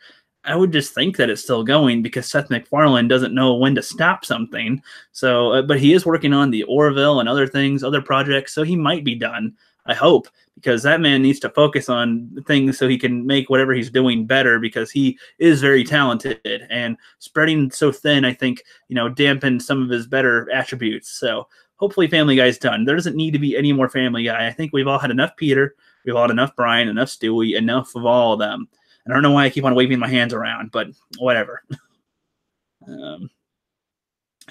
I would just think that it's still going, because Seth MacFarlane doesn't know when to stop something. So, but he is working on the Orville and other things, other projects. So he might be done, I hope, because that man needs to focus on things so he can make whatever he's doing better, because he is very talented, and spreading so thin, I think, you know, dampened some of his better attributes. So hopefully Family Guy's done. There doesn't need to be any more Family Guy. I think we've all had enough Peter. We've all had enough Brian, enough Stewie, enough of all of them. And I don't know why I keep on waving my hands around, but whatever.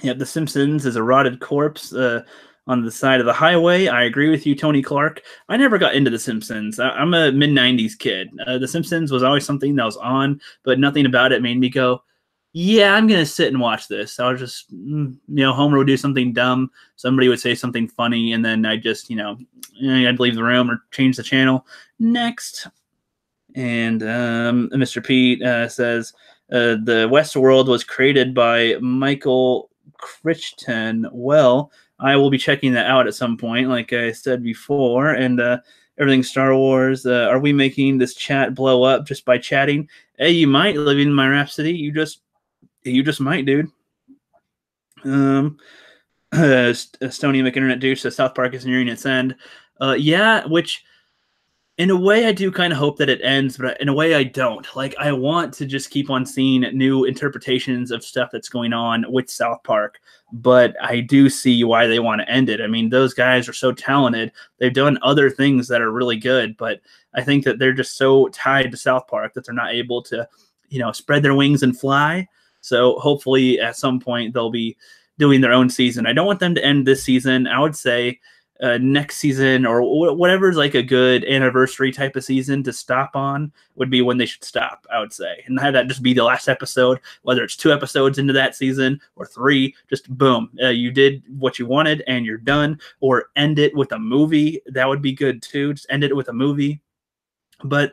Yeah, The Simpsons is a rotted corpse on the side of the highway. I agree with you, Tony Clark. I never got into The Simpsons. I'm a mid-90s kid. The Simpsons was always something that was on, but nothing about it made me go, Yeah, I'm gonna sit and watch this. I'll just, Homer would do something dumb, somebody would say something funny, and then I just, I'd leave the room or change the channel. Next, and Mr. Pete says the Westworld was created by Michael Crichton. Well, I will be checking that out at some point, like I said before, and everything Star Wars. Are we making this chat blow up just by chatting? Hey, you might, living in my Rhapsody. You just might, dude. Stony McInternet douche says South Park is nearing its end. Yeah, which in a way I do kind of hope that it ends, but in a way I don't. Like, I want to just keep on seeing new interpretations of stuff that's going on with South Park, but I do see why they want to end it. I mean, those guys are so talented. They've done other things that are really good, but I think that they're just so tied to South Park that they're not able to, spread their wings and fly. So hopefully at some point they'll be doing their own season. I don't want them to end this season. I would say next season or whatever's like a good anniversary type of season to stop on would be when they should stop, I would say. And have that just be the last episode, whether it's 2 episodes into that season or 3, just boom. You did what you wanted and you're done. Or end it with a movie. That would be good too. Just end it with a movie. But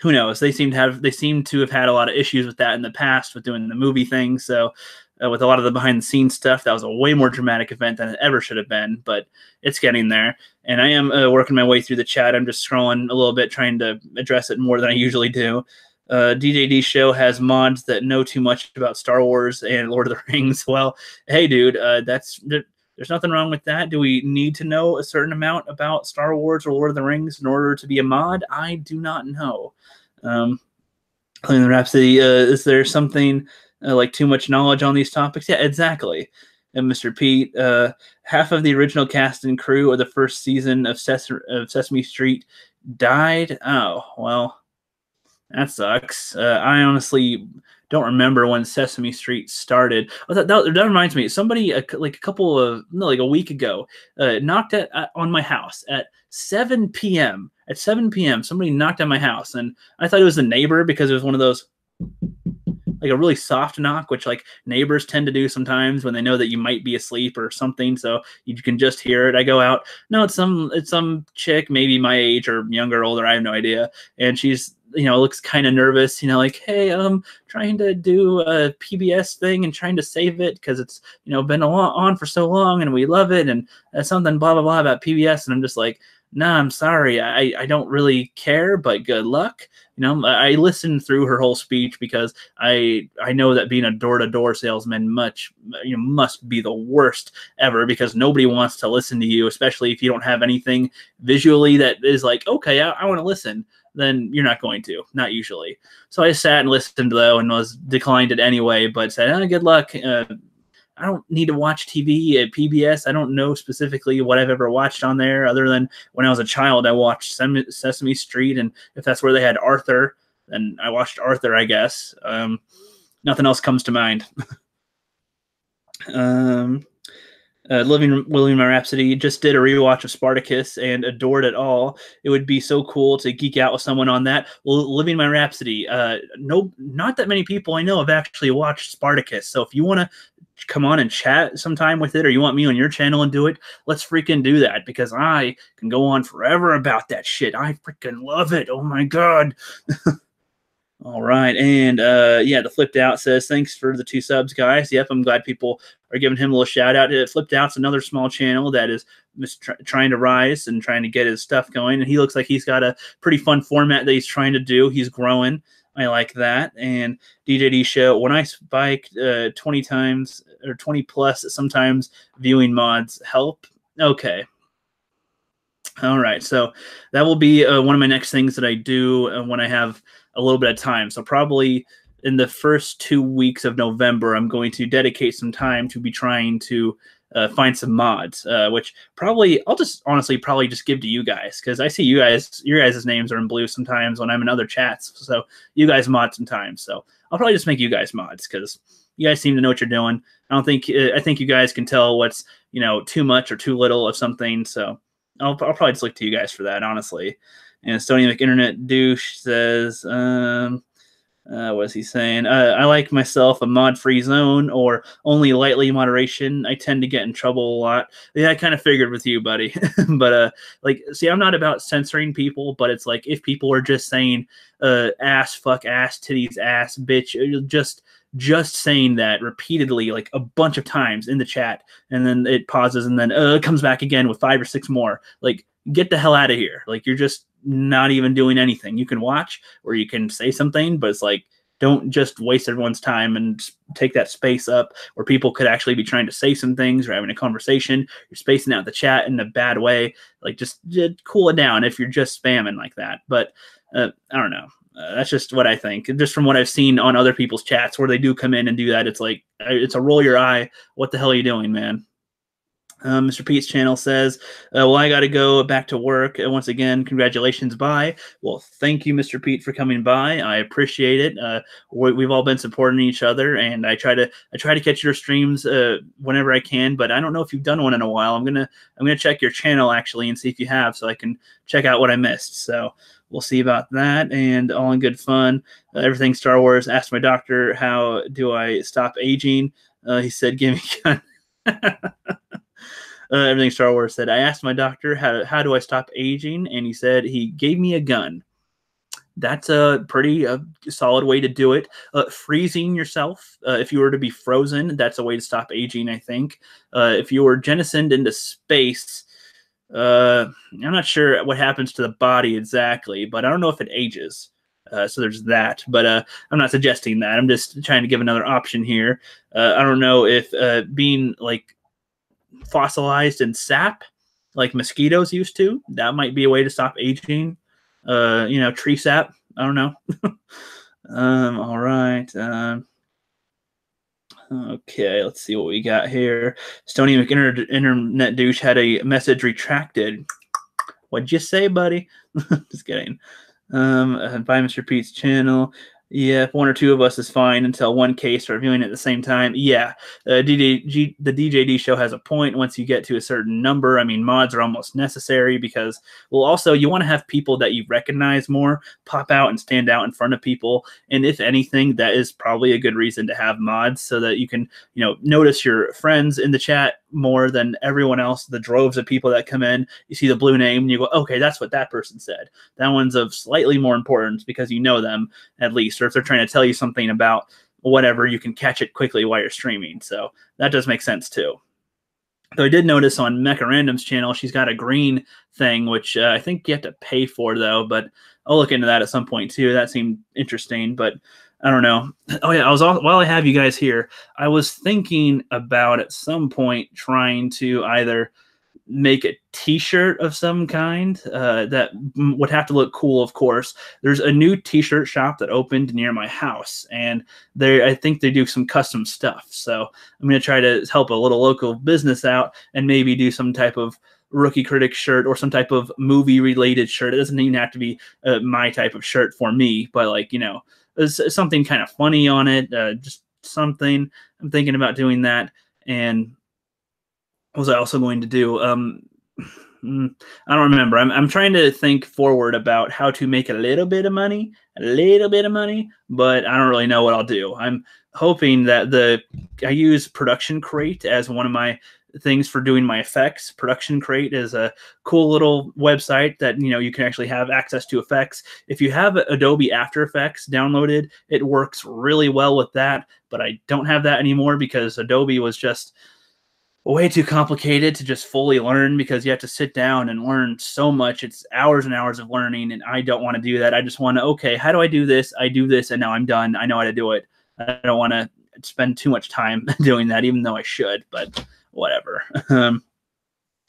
who knows? They seem to have had a lot of issues with that in the past with doing the movie thing. So with a lot of the behind the scenes stuff, that was a way more dramatic event than it ever should have been. But it's getting there. And I am working my way through the chat. I'm just scrolling a little bit, trying to address it more than I usually do. DJD Show has mods that know too much about Star Wars and Lord of the Rings. Well, hey, dude, there's nothing wrong with that. Do we need to know a certain amount about Star Wars or Lord of the Rings in order to be a mod? I do not know. Clean the Rhapsody, is there something like too much knowledge on these topics? Yeah, exactly. And Mr. Pete, half of the original cast and crew of the first season of Sesame Street died. Oh, well, that sucks. I honestly don't remember when Sesame Street started. That reminds me. Somebody like a week ago knocked on my house at 7 p.m. At 7 p.m., somebody knocked on my house, and I thought it was a neighbor because it was one of those, like a really soft knock, which like neighbors tend to do sometimes when they know that you might be asleep or something, so you can just hear it. I go out. No, it's some chick, maybe my age or younger, older, I have no idea, and she's looks kind of nervous, like, hey, trying to do a PBS thing and trying to save it because it's been on for so long and we love it, and something blah blah blah about PBS, and I'm just like, nah, I'm sorry, I don't really care, but good luck. I listened through her whole speech because I know that being a door-to-door salesman must be the worst ever, because nobody wants to listen to you, especially if you don't have anything visually that is like, okay, I want to listen. Then you're not going to, not usually. So I sat and listened though, and was declined it anyway, but said, good luck. I don't need to watch TV at PBS. I don't know specifically what I've ever watched on there, other than when I was a child, I watched Sesame Street, and if that's where they had Arthur, then I watched Arthur, I guess. Nothing else comes to mind. Living My Rhapsody just did a rewatch of Spartacus and adored it all. It would be so cool to geek out with someone on that. Well, Living My Rhapsody, no, not that many people I know have actually watched Spartacus. So if you want to come on and chat sometime with it, or you want me on your channel and do it, let's freaking do that, because I can go on forever about that shit. I freaking love it. Oh my God. All right. And yeah, the Flipped Out says, thanks for the 2 subs, guys. Yep, I'm glad people are giving him a little shout out. Flipped Out's another small channel that is trying to rise and trying to get his stuff going. And he looks like he's got a pretty fun format that he's trying to do. He's growing. I like that. And DJD Show, when I spike 20 times or 20 plus, sometimes viewing mods help. Okay. All right. So that will be one of my next things that I do when I have a little bit of time. So probably in the first 2 weeks of November, I'm going to dedicate some time to be trying to find some mods, which probably I'll just honestly probably just give to you guys, because I see your guys' names are in blue sometimes when I'm in other chats. So you guys mod sometimes. So I'll probably just make you guys mods, because you guys seem to know what you're doing. I think you guys can tell what's too much or too little of something. So I'll probably just look to you guys for that, honestly. And Stony McInternet douche says, What is he saying? I like myself a mod-free zone or only lightly moderation. I tend to get in trouble a lot. Yeah, I kind of figured with you, buddy. But like, see, I'm not about censoring people, but it's like if people are just saying ass, fuck, ass, titties, ass, bitch, just saying that repeatedly, like a bunch of times in the chat, and then it pauses, and then it comes back again with 5 or 6 more. Like, get the hell out of here. Like, you're just not even doing anything. You can watch or you can say something, but it's like, don't just waste everyone's time and take that space up where people could actually be trying to say some things or having a conversation. You're spacing out the chat in a bad way. Like, just cool it down if you're just spamming like that. But I don't know. That's just what I think. Just from what I've seen on other people's chats where they do come in and do that, it's like, it's a roll your eye. What the hell are you doing, man? Mr. Pete's channel says, well, I got to go back to work. Once again, congratulations. Bye. Well, thank you, Mr. Pete, for coming by. I appreciate it. We've all been supporting each other, and I try to catch your streams whenever I can, but I don't know if you've done one in a while. I'm gonna check your channel actually and see if you have, so I can check out what I missed. So we'll see about that, and all in good fun. Everything Star Wars. Asked my doctor, how do I stop aging? He said, give me a gun. Everything Star Wars said, I asked my doctor, how do I stop aging? And he said he gave me a gun. That's a pretty solid way to do it. Freezing yourself, if you were to be frozen, that's a way to stop aging, I think. If you were jettisoned into space, I'm not sure what happens to the body exactly, but I don't know if it ages. So there's that, but I'm not suggesting that. I'm just trying to give another option here. I don't know if being like fossilized in sap like mosquitoes used to, that might be a way to stop aging. Tree sap, I don't know. All right. Okay, let's see what we got here. Stony McInternet douche had a message retracted. What'd you say, buddy? Just kidding. By Mr. Pete's channel. Yeah, if one or two of us is fine until one case are viewing at the same time. Yeah, the DJD show has a point. Once you get to a certain number, I mean, mods are almost necessary because, well, also you want to have people that you recognize more pop out and stand out in front of people. And if anything, that is probably a good reason to have mods so that you can, notice your friends in the chat more than everyone else. The droves of people that come in, you see the blue name and you go, okay, that's what that person said. That one's of slightly more importance because you know them at least, or if they're trying to tell you something about whatever, you can catch it quickly while you're streaming. So that does make sense too. Though I did notice on Mecha Random's channel, she's got a green thing, which I think you have to pay for though, but I'll look into that at some point too. That seemed interesting, but I don't know. Oh yeah, while I have you guys here, I was thinking about at some point trying to either make a t-shirt of some kind that would have to look cool, of course. There's a new t-shirt shop that opened near my house, and I think they do some custom stuff. So I'm going to try to help a little local business out and maybe do some type of Rookie Critic shirt or some type of movie related shirt. It doesn't even have to be my type of shirt for me, but like, there's something kind of funny on it, just something. I'm thinking about doing that. And what was I also going to do? I don't remember. I'm trying to think forward about how to make a little bit of money, but I don't really know what I'll do. I'm hoping that I use Production Crate as one of my things for doing my effects. Production Crate is a cool little website that you can actually have access to effects. If you have Adobe After Effects downloaded, it works really well with that, but I don't have that anymore because Adobe was just way too complicated to just fully learn, because you have to sit down and learn so much. It's hours and hours of learning, and I don't want to do that. I just want to, okay, how do I do this? I do this, and now I'm done. I know how to do it. I don't want to spend too much time doing that, even though I should, but whatever.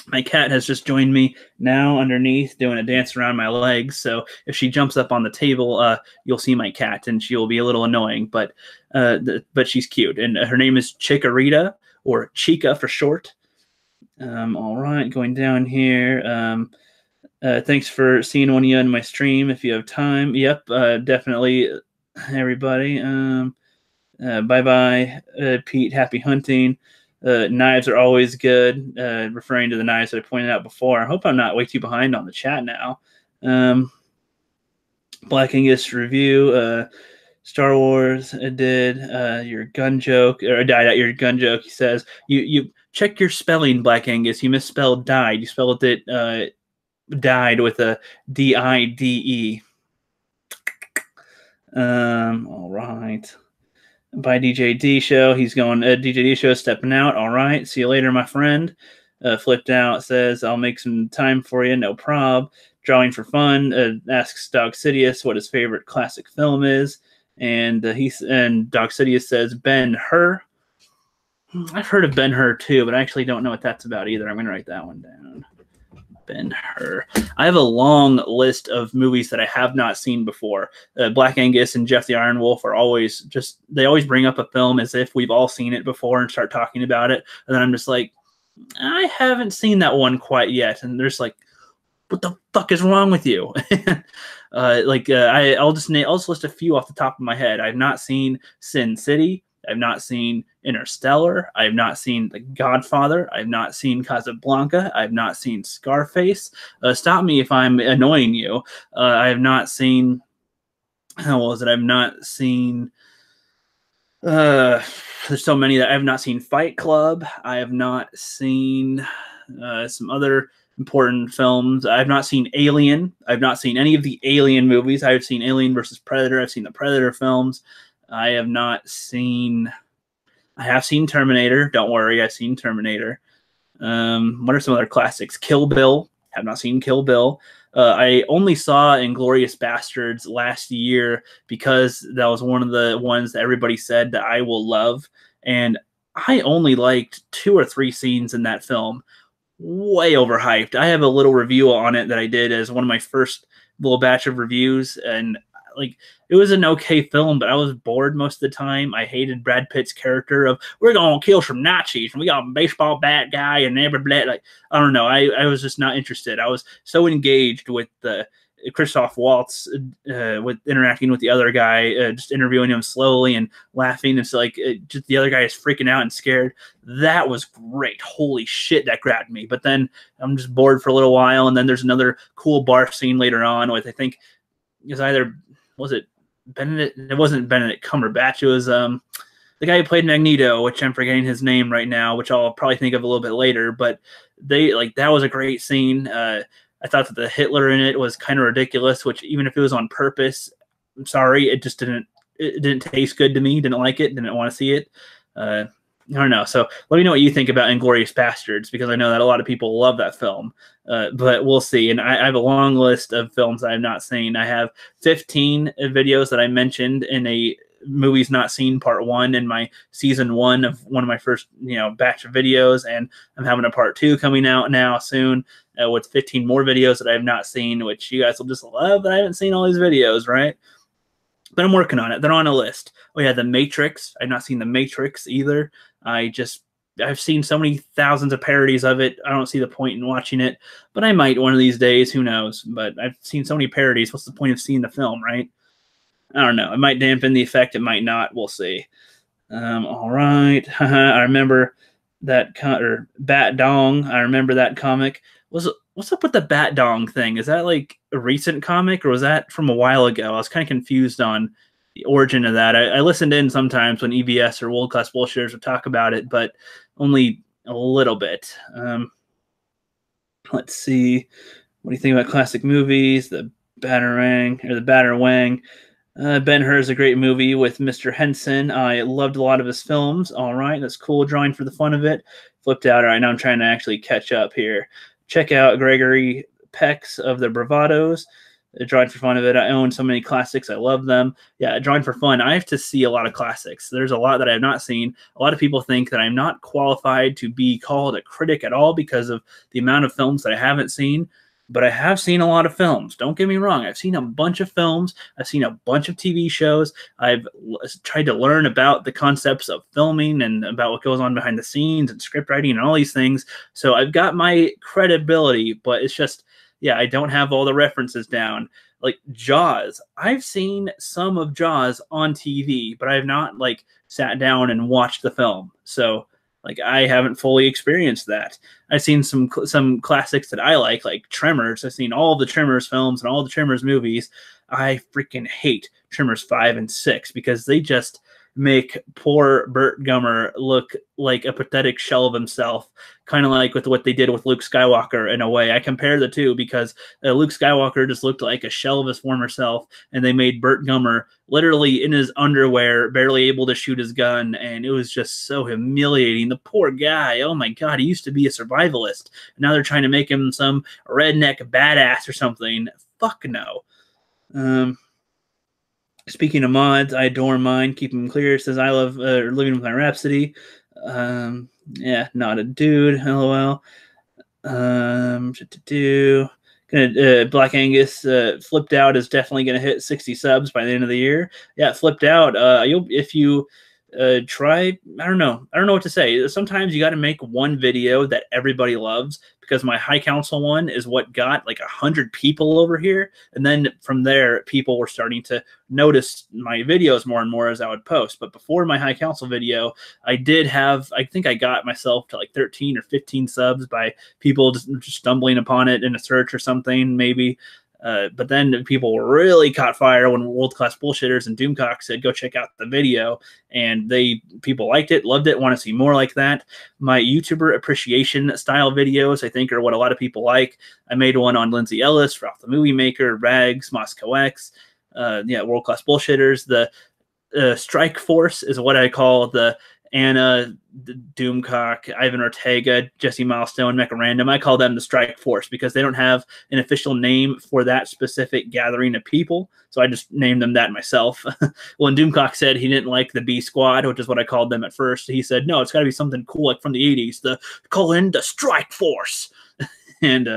My cat has just joined me now underneath doing a dance around my legs. So if she jumps up on the table, you'll see my cat, and she'll be a little annoying, but she's cute. And her name is Chikorita, or Chica for short. All right, going down here. Thanks for seeing one of you in my stream if you have time. Yep, definitely, everybody. Bye-bye, Pete. Happy hunting. Knives are always good, referring to the knives that I pointed out before. I hope I'm not way too behind on the chat now. Black Angus review. Star Wars did your gun joke, or died at your gun joke. He says, you check your spelling, Black Angus. You misspelled died. You spelled it died with a D-I-D-E. All right. By DJ D Show. He's going, DJ D Show stepping out. All right. See you later, my friend. Flipped out says, I'll make some time for you. No prob. Drawing for fun. Asks Dog Sidious what his favorite classic film is. And Dog Sidious says, Ben-Hur. I've heard of Ben-Hur too, but I actually don't know what that's about either. I'm going to write that one down. Ben-Hur. I have a long list of movies that I have not seen before. Black Angus and Jeff the Iron Wolf are always they always bring up a film as if we've all seen it before and start talking about it. And then I'm just like, I haven't seen that one quite yet. And there's like, what the fuck is wrong with you? I'll just list a few off the top of my head. I've not seen Sin City. I've not seen Interstellar. I've not seen The Godfather. I've not seen Casablanca. I've not seen Scarface. Stop me if I'm annoying you. I have not seen. How was it? I've not seen. There's so many that I have not seen. Fight Club. I have not seen some other important films. I've not seen Alien. I've not seen any of the Alien movies. I've seen Alien versus Predator. I've seen the Predator films. I have not seen. I have seen Terminator. Don't worry, I've seen Terminator. What are some other classics? Kill Bill. Have not seen Kill Bill. I only saw Inglourious Bastards last year because that was one of the ones that everybody said that I will love, and I only liked 2 or 3 scenes in that film. Way overhyped. I have a little review on it that I did as one of my first little batch of reviews, and like, it was an okay film, but I was bored most of the time. I hated Brad Pitt's character of, we're gonna kill some Nazis and we got a baseball bat guy and everybody. Like, I don't know. I was just not interested. I was so engaged with Christoph Waltz with interacting with the other guy, just interviewing him slowly and laughing. It's like just the other guy is freaking out and scared. That was great. Holy shit, that grabbed me. But then I'm just bored for a little while, and then there's another cool bar scene later on with, I think it's either, was it Benedict? It wasn't Benedict Cumberbatch. It was the guy who played Magneto, which I'm forgetting his name right now, which I'll probably think of a little bit later. But that was a great scene. I thought that the Hitler in it was kind of ridiculous, which even if it was on purpose, I'm sorry, it just didn't taste good to me. Didn't like it. Didn't want to see it. I don't know. So let me know what you think about Inglourious Bastards, because I know that a lot of people love that film. But we'll see. And I have a long list of films I have not seen. I have 15 videos that I mentioned in a Movies Not Seen Part 1 in my season 1 of one of my first batch of videos. And I'm having a part 2 coming out now soon with 15 more videos that I have not seen, which you guys will just love that I haven't seen all these videos, right? But I'm working on it. They're on a list. Oh yeah, The Matrix. I've not seen The Matrix either. I've seen so many thousands of parodies of it. I don't see the point in watching it, but I might one of these days. Who knows? But I've seen so many parodies. What's the point of seeing the film, right? I don't know. It might dampen the effect. It might not. We'll see. All right. I remember that Bat Dong. I remember that comic. What's up with the Bat Dong thing? Is that like a recent comic, or was that from a while ago? I was kind of confused on the origin of that. I listened in sometimes when EBS or World Class Bullshitters would talk about it, but only a little bit. Let's see. What do you think about classic movies? The Batarang or the Batarwang. Ben-Hur is a great movie with Mr. Henson. I loved a lot of his films. All right, that's cool. Drawing for the fun of it. Flipped out. All right, now I'm trying to actually catch up here. Check out Gregory Peck's of the Bravados. Drawing for fun of it. I own so many classics. I love them. Yeah, drawing for fun. I have to see a lot of classics. There's a lot that I have not seen. A lot of people think that I'm not qualified to be called a critic at all because of the amount of films that I haven't seen. But I have seen a lot of films. Don't get me wrong. I've seen a bunch of films. I've seen a bunch of TV shows. I've tried to learn about the concepts of filming and about what goes on behind the scenes and script writing and all these things. So I've got my credibility, but it's just, yeah, I don't have all the references down. Like Jaws. I've seen some of Jaws on TV, but I have not like sat down and watched the film. So Like I haven't fully experienced that. I've seen some classics that I like Tremors. I've seen all the Tremors films and all the Tremors movies. I freaking hate Tremors 5 and 6 because they just make poor Burt Gummer look like a pathetic shell of himself, kind of like with what they did with Luke Skywalker in a way. I compare the two because Luke Skywalker just looked like a shell of his former self, and they made Burt Gummer literally in his underwear, barely able to shoot his gun, and it was just so humiliating. The poor guy, oh my god, he used to be a survivalist. Now they're trying to make him some redneck badass or something. Fuck no. Speaking of mods, I adore mine. Keep them clear. Says I love living with my Rhapsody. Yeah, not a dude. LOL. Black Angus flipped out is definitely gonna hit 60 subs by the end of the year. Yeah, flipped out. If you try, I don't know what to say. Sometimes you got to make one video that everybody loves, because my High Council one is what got like 100 people over here, and then from there people were starting to notice my videos more and more as I would post. But before my High Council video, I think I got myself to like 13 or 15 subs by people just stumbling upon it in a search or something maybe. But then people really caught fire when World Class Bullshitters and Doomcock said, go check out the video. And people liked it, loved it, want to see more like that. My YouTuber appreciation style videos, I think, are what a lot of people like. I made one on Lindsay Ellis, Ralph the Movie Maker, Rags, Moscow X, World Class Bullshitters. The Strike Force is what I call the Anna, Doomcock, Ivan Ortega, Jesse Milestone, Mecha Random. I call them the Strike Force because they don't have an official name for that specific gathering of people. So I just named them that myself. When Doomcock said he didn't like the B Squad, which is what I called them at first, he said, no, it's got to be something cool like from the 80s. Call in the Strike Force. And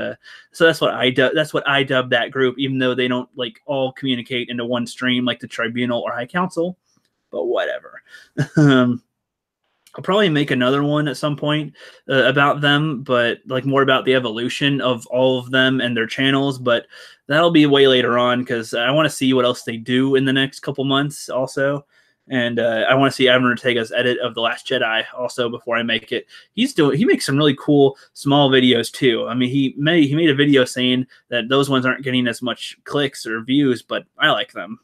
so that's what I dubbed that group, even though they don't like all communicate into one stream like the Tribunal or High Council. But whatever. I'll probably make another one at some point about them, but like more about the evolution of all of them and their channels. But that'll be way later on because I want to see what else they do in the next couple months also. And I want to see Ivan Ortega's edit of The Last Jedi also before I make it. He makes some really cool small videos too. I mean, he made a video saying that those ones aren't getting as much clicks or views, but I like them.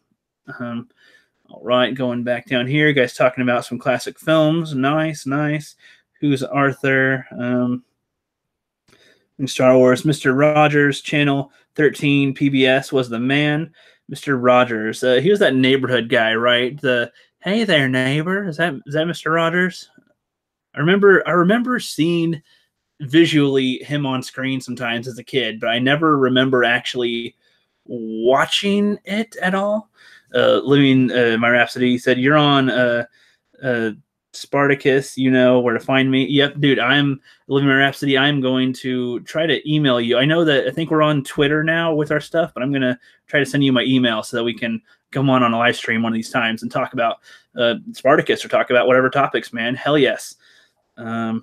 All right, going back down here, guys talking about some classic films. Nice, nice. Who's Arthur? In Star Wars, Mr. Rogers, Channel 13 PBS was the man. Mr. Rogers, he was that neighborhood guy, right? Hey there, neighbor. Is that Mr. Rogers? I remember seeing visually him on screen sometimes as a kid, but I never remember actually watching it at all. Living my Rhapsody said, you're on Spartacus, you know where to find me. Yep, dude, I'm Living my Rhapsody. I'm going to try to email you. I think we're on Twitter now with our stuff, but I'm going to try to send you my email so that we can come on a live stream one of these times and talk about Spartacus or talk about whatever topics, man. Hell yes. The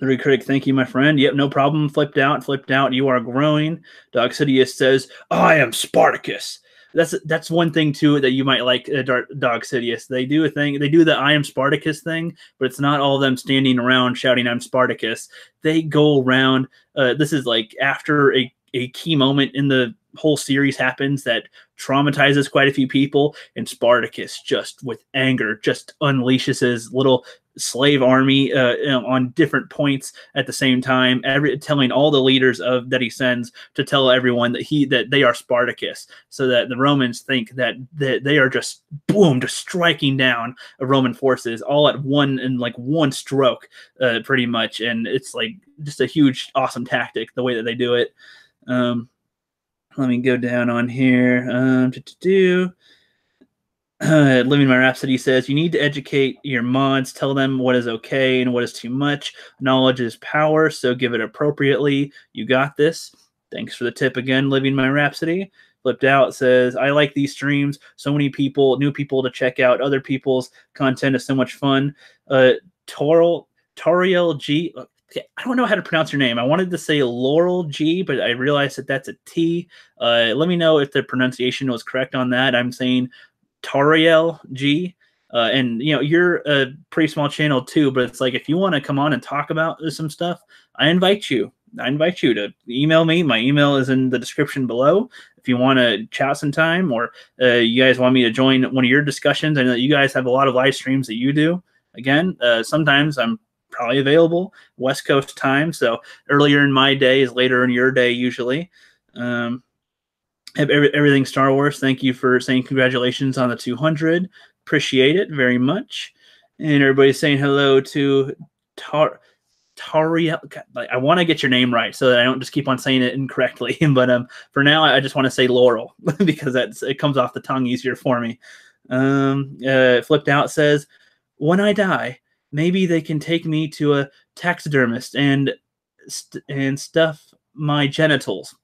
Critic, thank you, my friend. Yep, no problem. Flipped out. You are growing. Dog Sidious says, I am Spartacus. That's one thing too that you might like, Dog Sidious. They do a thing. They do the I am Spartacus thing, but it's not all of them standing around shouting I'm Spartacus. They go around. This is like after a key moment in the whole series happens that traumatizes quite a few people, and Spartacus just with anger just unleashes his little slave army on different points at the same time, telling all the leaders that he sends to tell everyone that they are Spartacus, so that the Romans think that they are just striking down Roman forces all at one stroke, pretty much. And it's like just a huge awesome tactic the way that they do it. Let me go down on here. Living My Rhapsody says, you need to educate your mods, tell them what is okay and what is too much. Knowledge is power, so give it appropriately. You got this. Thanks for the tip again, Living My Rhapsody. Flipped Out says, I like these streams. So many people, new people to check out. Other people's content is so much fun. Toriel G. I don't know how to pronounce your name. I wanted to say Laurel G, but I realized that that's a T. Let me know if the pronunciation was correct on that. I'm saying Toriel G. And you're a pretty small channel too, but it's like if you want to come on and talk about some stuff, I invite you. I invite you to email me. My email is in the description below. If you want to chat some time, or you guys want me to join one of your discussions, I know that you guys have a lot of live streams that you do. Again, sometimes I'm probably available West Coast time, so earlier in my day is later in your day usually. Everything Star Wars. Thank you for saying congratulations on the 200. Appreciate it very much. And everybody's saying hello to Tariel. I want to get your name right so that I don't just keep on saying it incorrectly. But for now, I just want to say Laurel because it comes off the tongue easier for me. Flipped Out says, when I die, maybe they can take me to a taxidermist and stuff my genitals.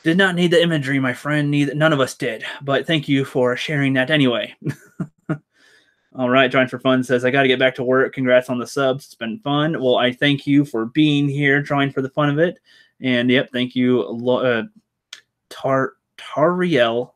Did not need the imagery, my friend. None of us did. But thank you for sharing that anyway. All right, Drawing for Fun says, I got to get back to work. Congrats on the subs. It's been fun. Well, I thank you for being here, drawing for the fun of it. And, yep, thank you, Tariel.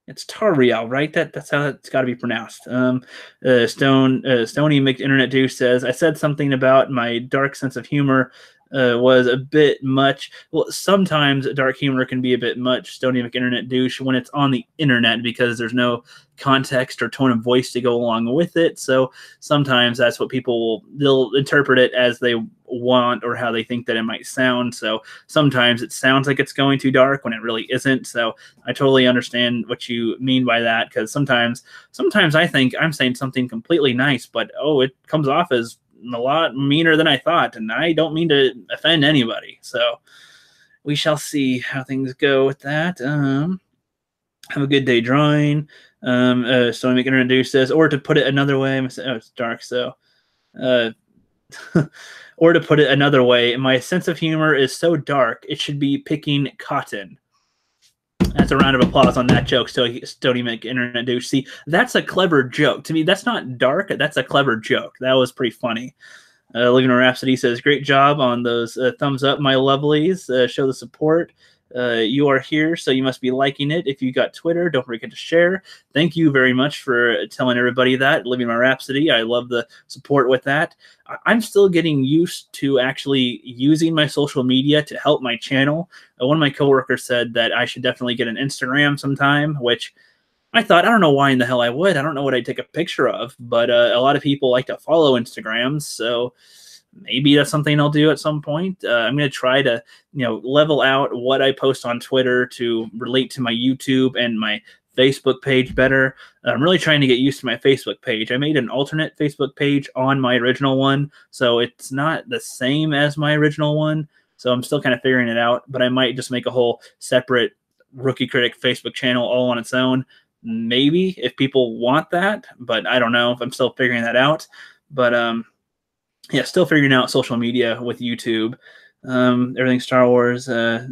It's Tariel, right? That's how it's got to be pronounced. Stony McInternet Douche says, I said something about my dark sense of humor was a bit much. Well, sometimes dark humor can be a bit much, Stony McInternet Douche, when it's on the internet because there's no context or tone of voice to go along with it. So sometimes that's what they'll interpret it as they want or how they think that it might sound. So sometimes it sounds like it's going too dark when it really isn't. So I totally understand what you mean by that, because sometimes I think I'm saying something completely nice, but it comes off as a lot meaner than I thought, and I don't mean to offend anybody. So we shall see how things go with that. Have a good day drawing. So make it introduce this, or to put it another way, it's dark. So, or to put it another way, my sense of humor is so dark it should be picking cotton. That's a round of applause on that joke, Stony McInternet Douche. See, that's a clever joke. To me, that's not dark. That's a clever joke. That was pretty funny. Living in Rhapsody says, great job on those thumbs up, my lovelies. Show the support. You are here, so you must be liking it. If you got Twitter, don't forget to share. Thank you very much for telling everybody that. Living My Rhapsody, I love the support with that. I'm still getting used to actually using my social media to help my channel. One of my coworkers said that I should definitely get an Instagram sometime, which I thought, I don't know why in the hell I would. I don't know what I'd take a picture of, but a lot of people like to follow Instagrams, so maybe that's something I'll do at some point. I'm going to try to, level out what I post on Twitter to relate to my YouTube and my Facebook page better. I'm really trying to get used to my Facebook page. I made an alternate Facebook page on my original one, so it's not the same as my original one. So I'm still kind of figuring it out, but I might just make a whole separate Rookie Critic Facebook channel all on its own. Maybe if people want that, but I don't know if I'm still figuring that out. But yeah, still figuring out social media with YouTube. Everything Star Wars.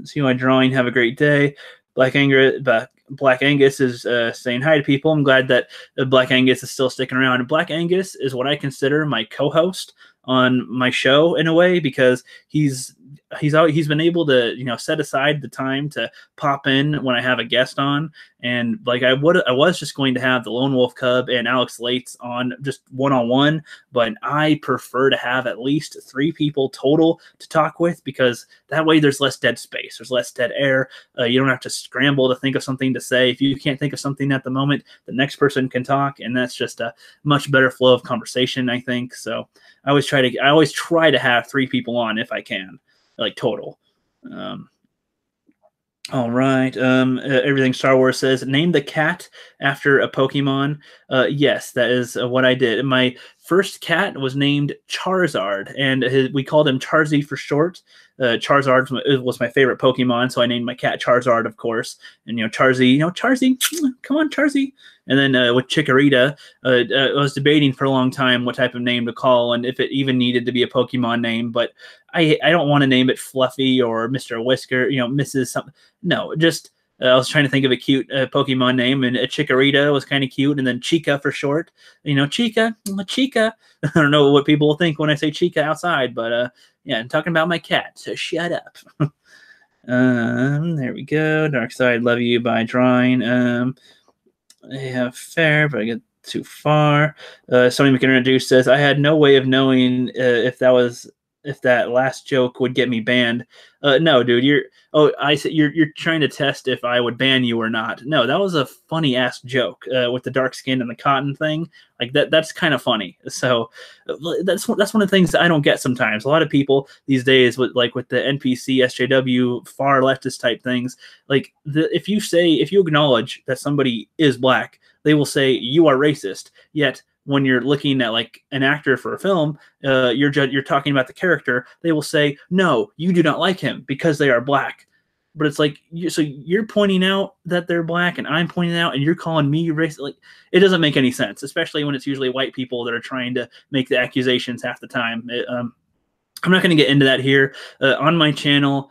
See my drawing. Have a great day. Black Angus is saying hi to people. I'm glad that Black Angus is still sticking around. And Black Angus is what I consider my co-host on my show in a way, because he's been able to set aside the time to pop in when I have a guest on, and like I was just going to have the Lone Wolf Cub and Alex Lates on just one-on-one, but I prefer to have at least 3 people total to talk with, because that way there's less dead space, there's less dead air. You don't have to scramble to think of something to say. If you can't think of something at the moment, the next person can talk, and that's just a much better flow of conversation, I think. So I always try to have 3 people on if I can, like total. All right. Everything Star Wars says, name the cat after a Pokemon. Yes, that is what I did. My first cat was named Charizard, and we called him Charzy for short. Charizard was my favorite Pokemon, so I named my cat Charizard, of course. And Charzy, Charzy, come on, Charzy. And then with Chikorita, I was debating for a long time what type of name to call, and if it even needed to be a Pokemon name. But I don't want to name it Fluffy or Mr. Whisker, Mrs. something. No, just I was trying to think of a cute Pokemon name, and Chikorita was kind of cute, and then Chica for short. Chica. I don't know what people will think when I say Chica outside, but yeah, I'm talking about my cat, so shut up. There we go. Dark Side, love you by drawing. Yeah, fair, but I get too far. Somebody we can introduce says, I had no way of knowing if that last joke would get me banned. No, dude, I said you're trying to test if I would ban you or not. No, that was a funny ass joke with the dark skin and the cotton thing. Like that's kind of funny. So that's one of the things that I don't get sometimes. A lot of people these days with the NPC, SJW, far leftist type things, like if you acknowledge that somebody is black, they will say you are racist. Yet when you're looking at like an actor for a film, you're talking about the character, they will say, no, you do not like him because they are black. But it's like, so you're pointing out that they're black and I'm pointing out and you're calling me racist. Like, it doesn't make any sense, especially when it's usually white people that are trying to make the accusations half the time. I'm not going to get into that here on my channel.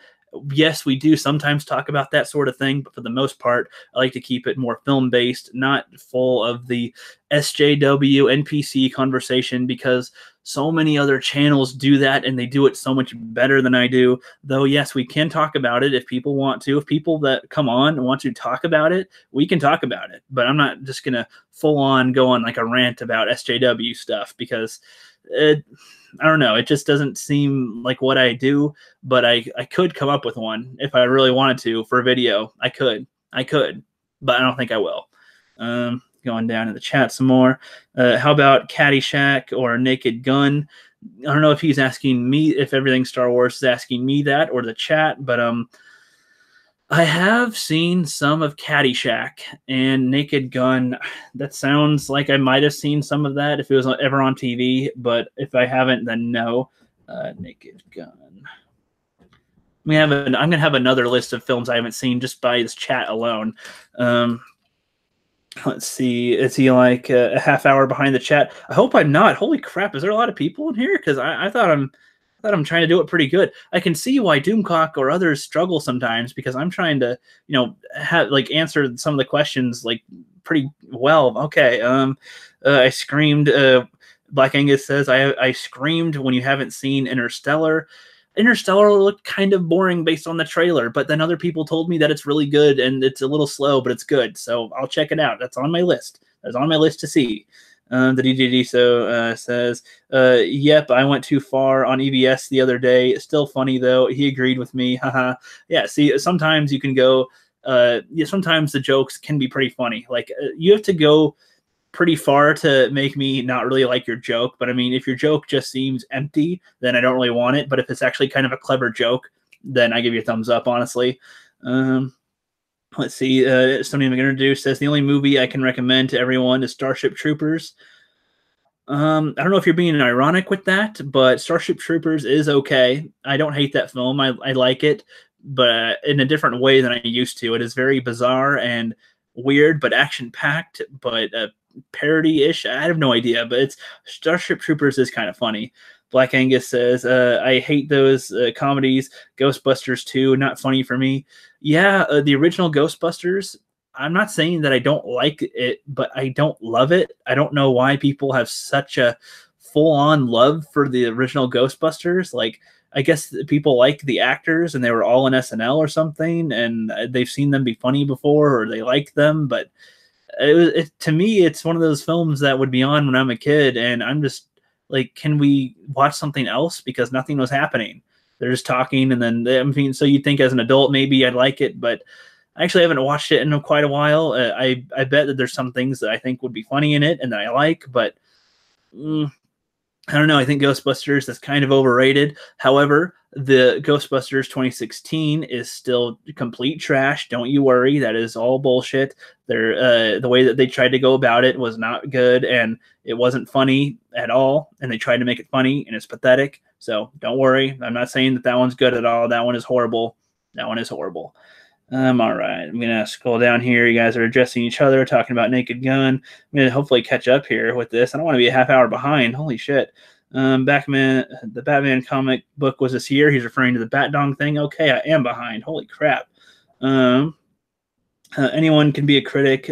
Yes, we do sometimes talk about that sort of thing, but for the most part, I like to keep it more film-based, not full of the SJW NPC conversation, because so many other channels do that, and they do it so much better than I do. Though, yes, we can talk about it if people want to. If people that come on and want to talk about it, we can talk about it. But I'm not just going to full-on go on like a rant about SJW stuff, because I don't know. It just doesn't seem like what I do, but I could come up with one if I really wanted to for a video. I could, but I don't think I will. Going down in the chat some more. How about Caddyshack or Naked Gun? I don't know if he's asking me, if everything Star Wars is asking me that, or the chat, but I have seen some of Caddyshack and Naked Gun. That sounds like I might have seen some of that if it was ever on TV, but if I haven't, then no. Naked Gun. I'm going to have another list of films I haven't seen just by this chat alone. Let's see. Is he like a half hour behind the chat? I hope I'm not. Holy crap. Is there a lot of people in here? Because I thought I'm trying to do it pretty good. I can see why Doomcock or others struggle sometimes, because I'm trying to, answer some of the questions like pretty well. Okay. I screamed. Black Angus says, I screamed when you haven't seen Interstellar. Interstellar looked kind of boring based on the trailer, but then other people told me that it's really good and it's a little slow, but it's good. So I'll check it out. That's on my list. That's on my list to see. The DJD says, yep, I went too far on EBS the other day. Still funny, though. He agreed with me. Haha. Yeah, see, sometimes you can go, sometimes the jokes can be pretty funny. Like, you have to go pretty far to make me not really like your joke. But, I mean, if your joke just seems empty, then I don't really want it. But if it's actually kind of a clever joke, then I give you a thumbs up, honestly. Let's see. Somebody I'm going to introduce says, the only movie I can recommend to everyone is Starship Troopers. I don't know if you're being ironic with that, but Starship Troopers is okay. I don't hate that film. I like it, but in a different way than I used to. It is very bizarre and weird, but action-packed, but parody-ish. I have no idea, but Starship Troopers is kind of funny. Black Angus says, I hate those comedies. Ghostbusters 2, not funny for me. Yeah, the original Ghostbusters, I'm not saying that I don't like it, but I don't love it. I don't know why people have such a full-on love for the original Ghostbusters. Like, I guess people like the actors and they were all in SNL or something, and they've seen them be funny before, or they like them, but to me, it's one of those films that would be on when I'm a kid, and I'm just like, can we watch something else? Because nothing was happening. They're just talking, and then, I mean, so you'd think as an adult, maybe I'd like it, but I actually haven't watched it in quite a while. I bet that there's some things that I think would be funny in it and that I like, but I don't know. I think Ghostbusters is kind of overrated. However, the Ghostbusters 2016 is still complete trash. Don't you worry. That is all bullshit. The way that they tried to go about it was not good, and it wasn't funny at all. And they tried to make it funny, and it's pathetic. So don't worry. I'm not saying that one's good at all. That one is horrible. That one is horrible. All right. I'm going to scroll down here. You guys are addressing each other, talking about Naked Gun. I'm going to hopefully catch up here with this. I don't want to be a half hour behind. Holy shit. The Batman comic book was this year. He's referring to the Bat Dong thing. Okay, I am behind. Holy crap. Anyone can be a critic.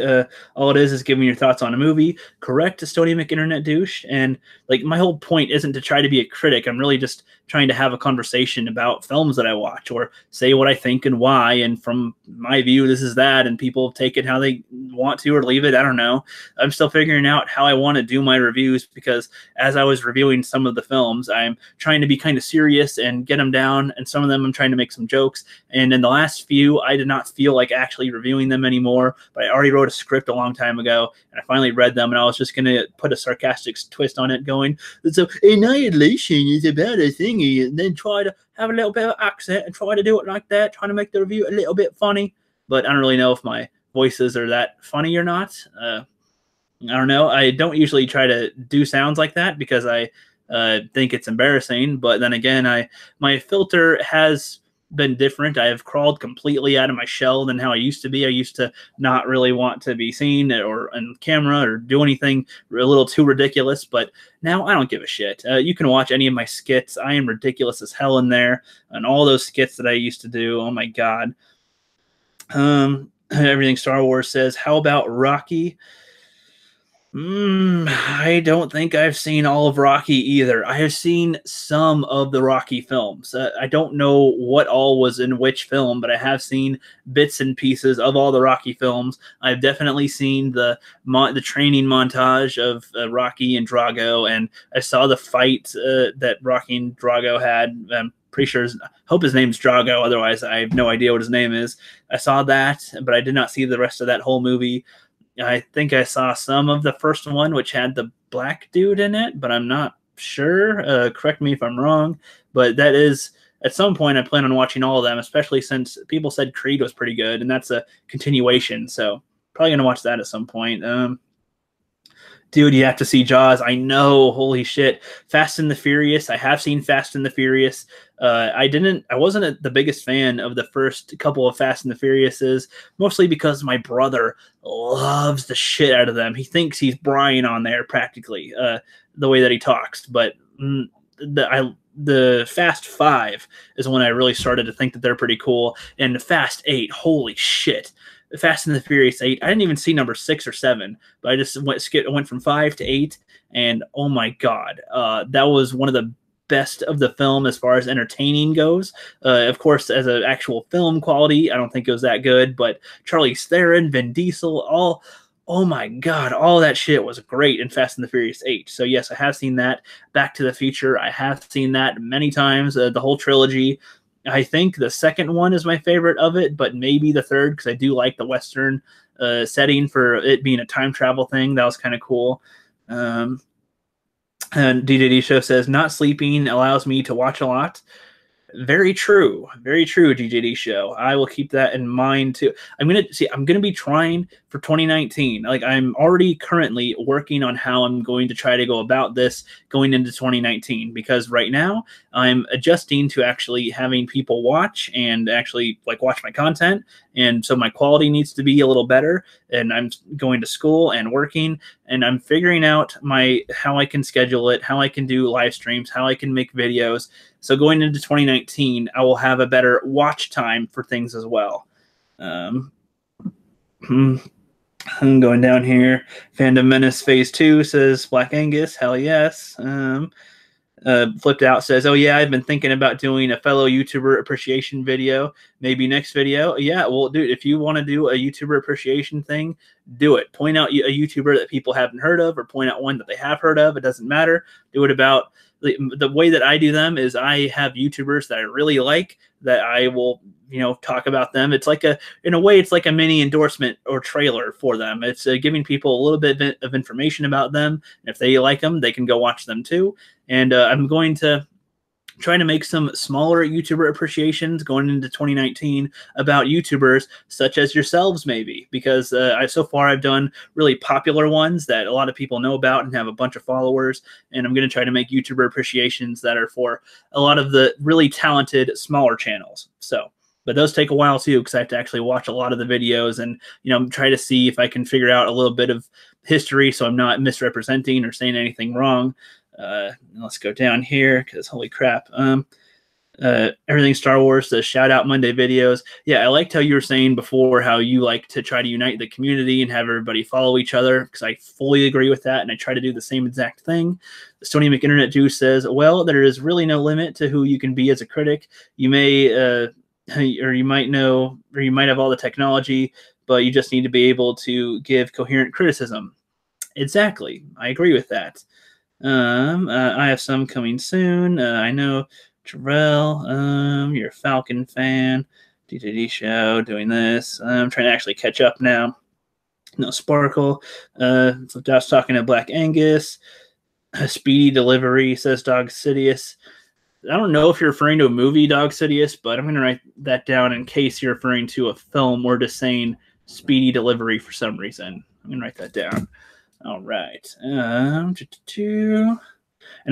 All it is giving your thoughts on a movie. Correct, Estonian internet douche. And like my whole point isn't to try to be a critic. I'm really just trying to have a conversation about films that I watch or say what I think and why. And from my view, this is that. And people take it how they want to or leave it. I don't know. I'm still figuring out how I want to do my reviews because as I was reviewing some of the films, I'm trying to be kind of serious and get them down. And some of them I'm trying to make some jokes. And in the last few, I did not feel like actually reviewing them anymore, but I already wrote a script a long time ago and I finally read them and I was just going to put a sarcastic twist on it going, so annihilation is about a thingy, and then try to have a little bit of accent and try to do it like that, trying to make the review a little bit funny. But I don't really know if my voices are that funny or not. I don't know. I don't usually try to do sounds like that because I think it's embarrassing. But then again, my filter has been different. I have crawled completely out of my shell than how I used to be. I used to not really want to be seen or on camera or do anything a little too ridiculous, but now I don't give a shit. You can watch any of my skits. I am ridiculous as hell in there, and all those skits that I used to do. Oh my god. Everything Star Wars says. How about Rocky? I don't think I've seen all of Rocky either. I have seen some of the Rocky films. I don't know what all was in which film, but I have seen bits and pieces of all the Rocky films. I've definitely seen the training montage of Rocky and Drago, and I saw the fight that Rocky and Drago had. I'm pretty sure, hope his name's Drago. Otherwise, I have no idea what his name is. I saw that, but I did not see the rest of that whole movie. I think I saw some of the first one, which had the black dude in it, but I'm not sure. Correct me if I'm wrong. But that is, at some point, I plan on watching all of them, especially since people said Creed was pretty good, and that's a continuation. So probably going to watch that at some point. Dude, you have to see Jaws. I know. Holy shit. Fast and the Furious. I have seen Fast and the Furious. I wasn't the biggest fan of the first couple of Fast and the Furiouses, mostly because my brother loves the shit out of them. He thinks he's Brian on there practically, the way that he talks. But the Fast 5 is when I really started to think that they're pretty cool. And the Fast 8, holy shit. Fast and the Furious 8. I didn't even see number 6 or 7, but I just went from 5 to 8, and oh my god, that was one of the best of the film as far as entertaining goes. Of course, as an actual film quality, I don't think it was that good, but Charlize Theron, Vin Diesel, oh my god, all that shit was great in Fast and the Furious 8. So yes, I have seen that. Back to the Future, I have seen that many times, the whole trilogy. I think the second one is my favorite of it, but maybe the third because I do like the Western setting for it being a time travel thing. That was kind of cool. And DJD Show says, not sleeping allows me to watch a lot. Very true. Very true, DJD Show. I will keep that in mind too. I'm gonna be trying for 2019. Like I'm already currently working on how I'm going to try to go about this going into 2019 because right now I'm adjusting to actually having people watch and actually like watch my content. And so my quality needs to be a little better. And I'm going to school and working and I'm figuring out how I can schedule it, how I can do live streams, how I can make videos. So going into 2019, I will have a better watch time for things as well. I'm going down here. Fandom Menace Phase 2 says Black Angus. Hell yes. Flipped Out says, oh yeah, I've been thinking about doing a fellow YouTuber appreciation video. Maybe next video. Yeah, well, dude, if you want to do a YouTuber appreciation thing, do it. Point out a YouTuber that people haven't heard of or point out one that they have heard of. It doesn't matter. Do it about the way that I do them is I have YouTubers that I really like that I will, talk about them. It's like in a way, it's like a mini endorsement or trailer for them. It's giving people a little bit of information about them. And if they like them, they can go watch them too. And I'm going to try to make some smaller YouTuber appreciations going into 2019 about YouTubers such as yourselves, maybe, because so far I've done really popular ones that a lot of people know about and have a bunch of followers. And I'm going to try to make YouTuber appreciations that are for a lot of the really talented smaller channels. But those take a while too, because I have to actually watch a lot of the videos and, try to see if I can figure out a little bit of history so I'm not misrepresenting or saying anything wrong. Let's go down here because holy crap. Everything Star Wars says shout out Monday videos. Yeah, I liked how you were saying before how you like to try to unite the community and have everybody follow each other, because I fully agree with that, and I try to do the same exact thing. Stony McInternet Juice says, well, there is really no limit to who you can be as a critic. You may or you might know, or you might have all the technology, but you just need to be able to give coherent criticism. Exactly. I agree with that. I have some coming soon. I know Terrell, you're a Falcon fan. DTD show, doing this. I'm trying to actually catch up now. No Sparkle. Just talking to Black Angus. Speedy Delivery, says Dog Sidious. I don't know if you're referring to a movie, Dog Sidious, but I'm going to write that down in case you're referring to a film or just saying Speedy Delivery for some reason. I'm going to write that down. All right. And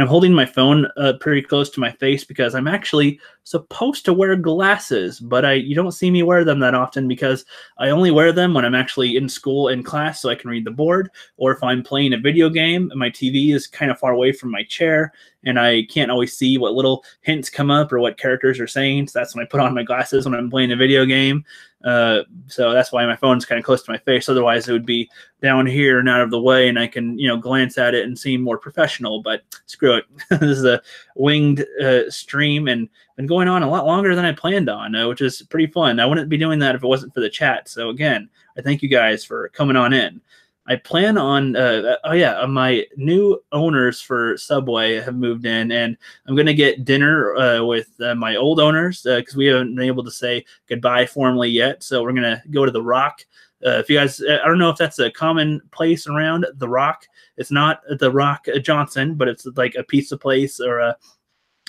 I'm holding my phone pretty close to my face because I'm actually supposed to wear glasses, but you don't see me wear them that often because I only wear them when I'm actually in school in class so I can read the board, or if I'm playing a video game and my TV is kind of far away from my chair and I can't always see what little hints come up or what characters are saying. So that's when I put on my glasses when I'm playing a video game. So that's why my phone's kind of close to my face. Otherwise, it would be down here and out of the way, and I can, glance at it and seem more professional. But screw it. This is a winged stream and been going on a lot longer than I planned on, which is pretty fun. I wouldn't be doing that if it wasn't for the chat. So again, I thank you guys for coming on in. I plan on, my new owners for Subway have moved in, and I'm going to get dinner with my old owners because we haven't been able to say goodbye formally yet. So we're going to go to The Rock. If you guys, I don't know if that's a common place around The Rock. It's not The Rock Johnson, but it's like a pizza place or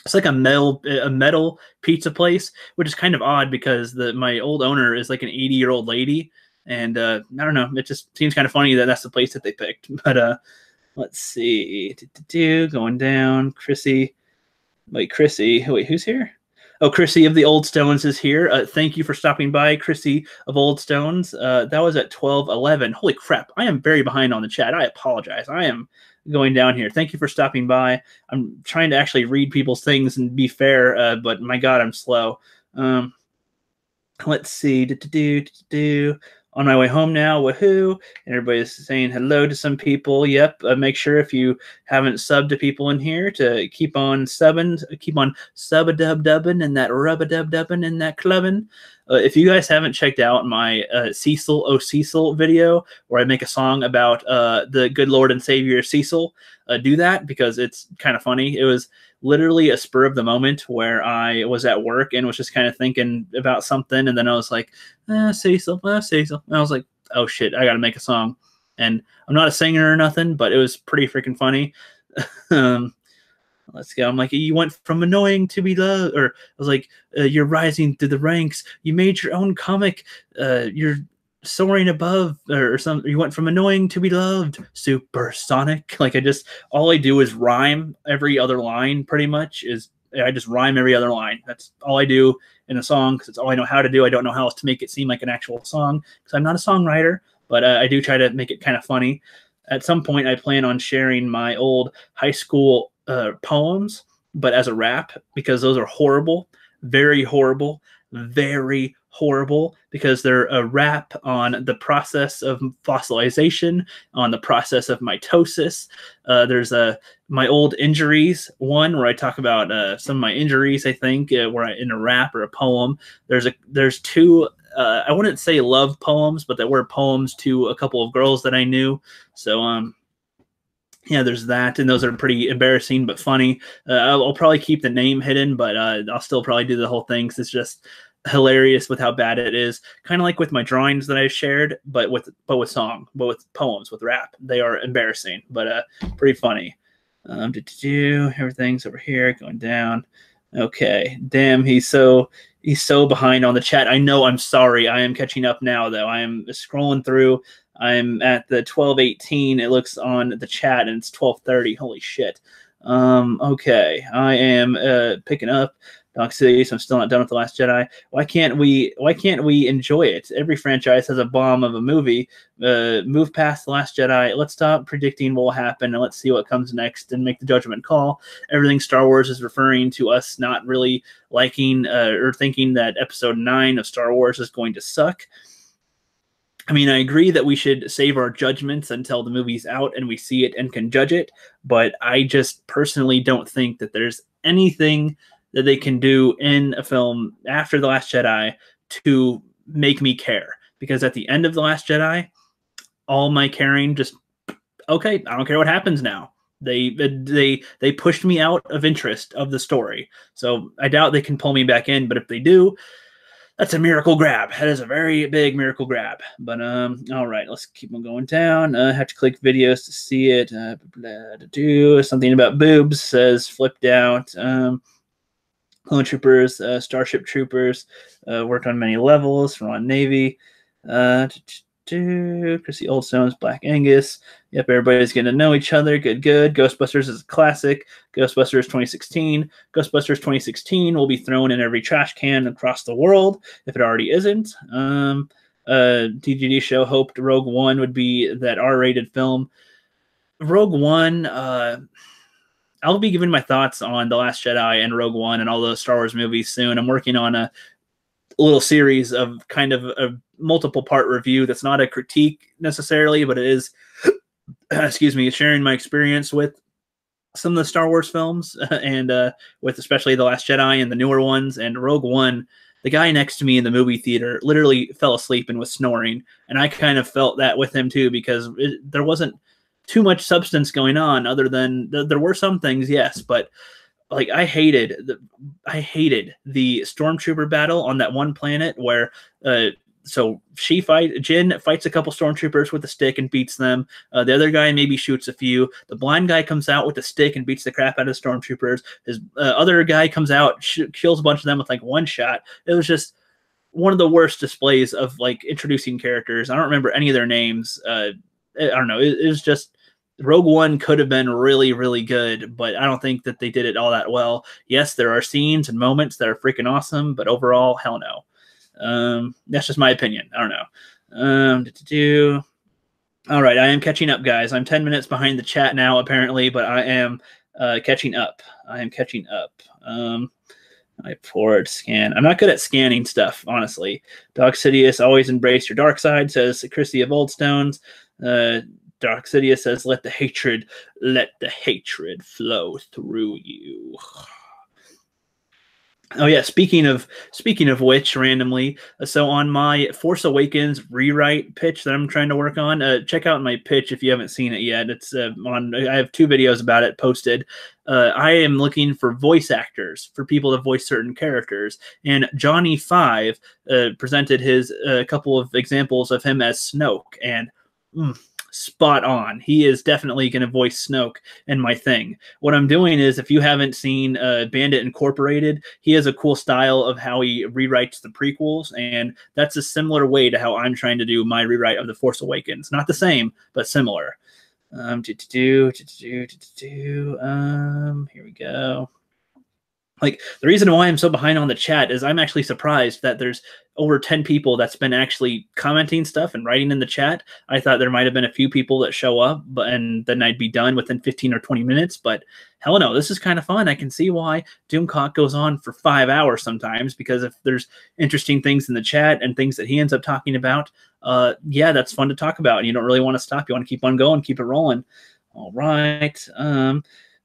it's like a metal pizza place, which is kind of odd because my old owner is like an 80-year-old lady. And I don't know. It just seems kind of funny that that's the place that they picked. But let's see. Going down. Chrissy. Wait, who's here? Oh, Chrissy of the Old Stones is here. Thank you for stopping by, Chrissy of Old Stones. That was at 12:11. Holy crap. I am very behind on the chat. I apologize. I am going down here. Thank you for stopping by. I'm trying to actually read people's things and be fair, but my God, I'm slow. Let's see. On my way home now, woohoo! And everybody's saying hello to some people. Yep. Make sure if you haven't subbed to people in here to keep on subbing, keep on sub-a-dub-dubbing and that rub-a-dub-dubbing and that clubbing. If you guys haven't checked out my Cecil, oh Cecil video, where I make a song about the good Lord and Savior Cecil, do that because it's kind of funny. It was literally a spur of the moment where I was at work and was just kind of thinking about something. And then I was like, Cecil. And I was like, oh shit, I got to make a song. And I'm not a singer or nothing, but it was pretty freaking funny. Let's go. I'm like, you went from annoying to be loved, or I was like, you're rising through the ranks. You made your own comic. You're soaring above, or something. You went from annoying to be loved. Supersonic. Like all I do is rhyme every other line. Pretty much I just rhyme every other line. That's all I do in a song because it's all I know how to do. I don't know how else to make it seem like an actual song because I'm not a songwriter, but I do try to make it kind of funny. At some point, I plan on sharing my old high school poems, but as a rap, because those are horrible, very horrible, very horrible, because they're a rap on the process of fossilization, on the process of mitosis. There's my old injuries one where I talk about some of my injuries, I think, where in a rap or a poem. There's two, I wouldn't say love poems, but that were poems to a couple of girls that I knew. So, yeah, there's that, and those are pretty embarrassing but funny. I'll probably keep the name hidden, but I'll still probably do the whole thing because it's just hilarious with how bad it is. Kind of like with my drawings that I've shared, but with poems, with rap. They are embarrassing, but pretty funny. Everything's over here, going down. Okay, damn, he's so behind on the chat. I know, I'm sorry. I am catching up now, though. I am scrolling through. I'm at the 12:18. It looks on the chat, and it's 12:30. Holy shit. Okay, I am picking up. Dog Sidious, I'm still not done with The Last Jedi. Why can't we enjoy it? Every franchise has a bomb of a movie. Move past The Last Jedi. Let's stop predicting what will happen and let's see what comes next and make the judgment call. Everything Star Wars is referring to us not really liking or thinking that Episode 9 of Star Wars is going to suck. I mean, I agree that we should save our judgments until the movie's out and we see it and can judge it, but I just personally don't think that there's anything that they can do in a film after The Last Jedi to make me care. Because at the end of The Last Jedi, all my caring just, okay, I don't care what happens now. They pushed me out of interest of the story. So I doubt they can pull me back in, but if they do, that's a miracle grab. That is a very big miracle grab. But all right, let's keep on going down. I have to click videos to see it. Do something about boobs says flipped out. Clone Troopers, Starship Troopers, worked on many levels. Ron Navy. Chrissy Oldstone's Black Angus. Yep, everybody's getting to know each other. Good. Ghostbusters is a classic. Ghostbusters 2016. Ghostbusters 2016 will be thrown in every trash can across the world if it already isn't. DGD show hoped Rogue One would be that R-rated film. Rogue One, I'll be giving my thoughts on The Last Jedi and Rogue One and all those Star Wars movies soon. I'm working on a little series of kind of a multiple part review that's not a critique necessarily, but it is, excuse me, sharing my experience with some of the Star Wars films and with especially The Last Jedi and the newer ones. And Rogue One, the guy next to me in the movie theater literally fell asleep and was snoring. And I kind of felt that with him too, because there wasn't too much substance going on other than there were some things, yes, but like I hated the stormtrooper battle on that one planet where so Jin fights a couple stormtroopers with a stick and beats them. The other guy maybe shoots a few. The blind guy comes out with a stick and beats the crap out of stormtroopers. His other guy comes out, kills a bunch of them with like one shot. It was just one of the worst displays of like introducing characters. I don't remember any of their names. I don't know. It was just, Rogue One could have been really, really good, but I don't think that they did it all that well. Yes, there are scenes and moments that are freaking awesome, but overall, hell no. That's just my opinion. I don't know. All right, I am catching up, guys. I'm 10 minutes behind the chat now, apparently, but I am catching up. I forward scan. I'm not good at scanning stuff, honestly. Dog Sidious, always embrace your dark side, says Chrissy of Oldstones. Dark Sidious says, let the hatred flow through you. Oh yeah, speaking of which, randomly, so on my Force Awakens rewrite pitch that I'm trying to work on, check out my pitch if you haven't seen it yet. It's I have 2 videos about it posted. I am looking for voice actors, for people to voice certain characters, and Johnny 5 presented his couple of examples of him as Snoke, and spot on. He is definitely going to voice Snoke in my thing. What I'm doing is, if you haven't seen Bandit Incorporated, he has a cool style of how he rewrites the prequels, and that's a similar way to how I'm trying to do my rewrite of The Force Awakens. Not the same, but similar. Here we go. Like, the reason why I'm so behind on the chat is I'm actually surprised that there's over 10 people that's been actually commenting stuff and writing in the chat. I thought there might have been a few people that show up, and then I'd be done within 15 or 20 minutes. But hell no, this is kind of fun. I can see why Doomcock goes on for 5 hours sometimes, because if there's interesting things in the chat and things that he ends up talking about, yeah, that's fun to talk about. And you don't really want to stop. You want to keep on going, keep it rolling. All right.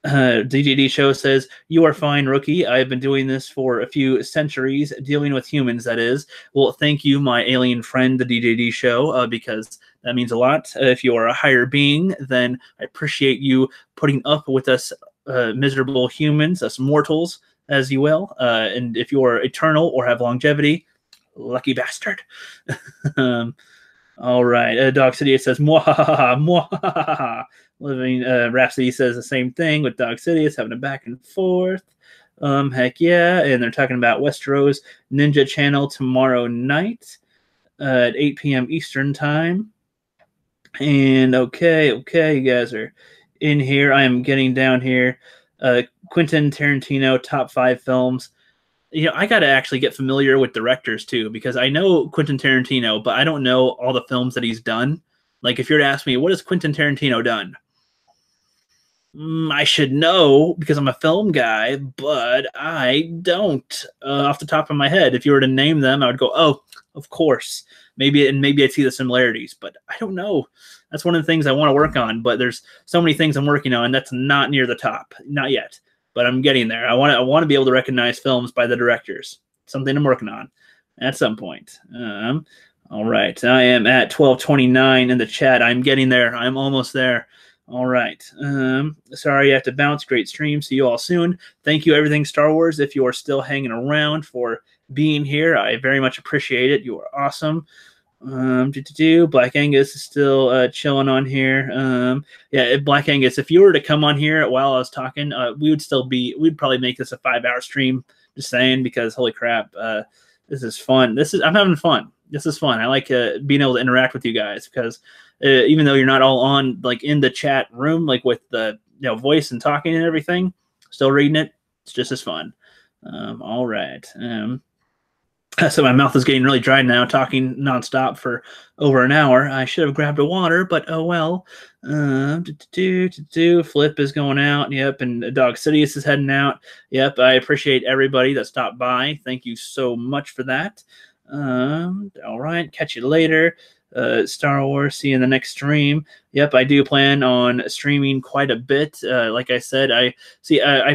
DGD show says, you are fine, rookie. I've been doing this for a few centuries, dealing with humans, that is. Well, thank you, my alien friend, the DGD show, because that means a lot. If you are a higher being, then I appreciate you putting up with us miserable humans, us mortals, as you will. And if you are eternal or have longevity, lucky bastard. All right. Dog City says, mwahaha, mwahaha. Living Rhapsody says the same thing with Dog Sidious having a back and forth. Heck yeah. And they're talking about Westeros Ninja Channel tomorrow night at 8 p.m. Eastern time. And okay, you guys are in here. I am getting down here. Quentin Tarantino, top 5 films. I got to actually get familiar with directors too, because I know Quentin Tarantino, but I don't know all the films that he's done. Like, if you're to ask me, what has Quentin Tarantino done? I should know because I'm a film guy, but I don't off the top of my head. If you were to name them, I would go, oh, of course. Maybe I'd see the similarities, but I don't know. That's one of the things I want to work on, but there's so many things I'm working on that's not near the top, not yet, but I'm getting there. I want to be able to recognize films by the directors. Something I'm working on at some point. All right, I am at 12:29 in the chat. I'm getting there. I'm almost there. All right. Sorry I have to bounce. Great stream. See you all soon. Thank you, Everything Star Wars, if you are still hanging around, for being here. I very much appreciate it. You are awesome. Black Angus is still chilling on here. Yeah, Black Angus, if you were to come on here while I was talking, we'd probably make this a 5-hour stream, just saying, because holy crap, this is fun. I'm having fun. This is fun. I like being able to interact with you guys, because even though you're not all on like in the chat room, like with the voice and talking and everything, still reading it, it's just as fun. All right. So my mouth is getting really dry now, talking nonstop for over an hour. I should have grabbed a water, but oh well. Flip is going out. Yep, and Dog Sidious is heading out. Yep, I appreciate everybody that stopped by. Thank you so much for that. All right, catch you later. Star Wars, see you in the next stream. Yep, I do plan on streaming quite a bit. Like I said, I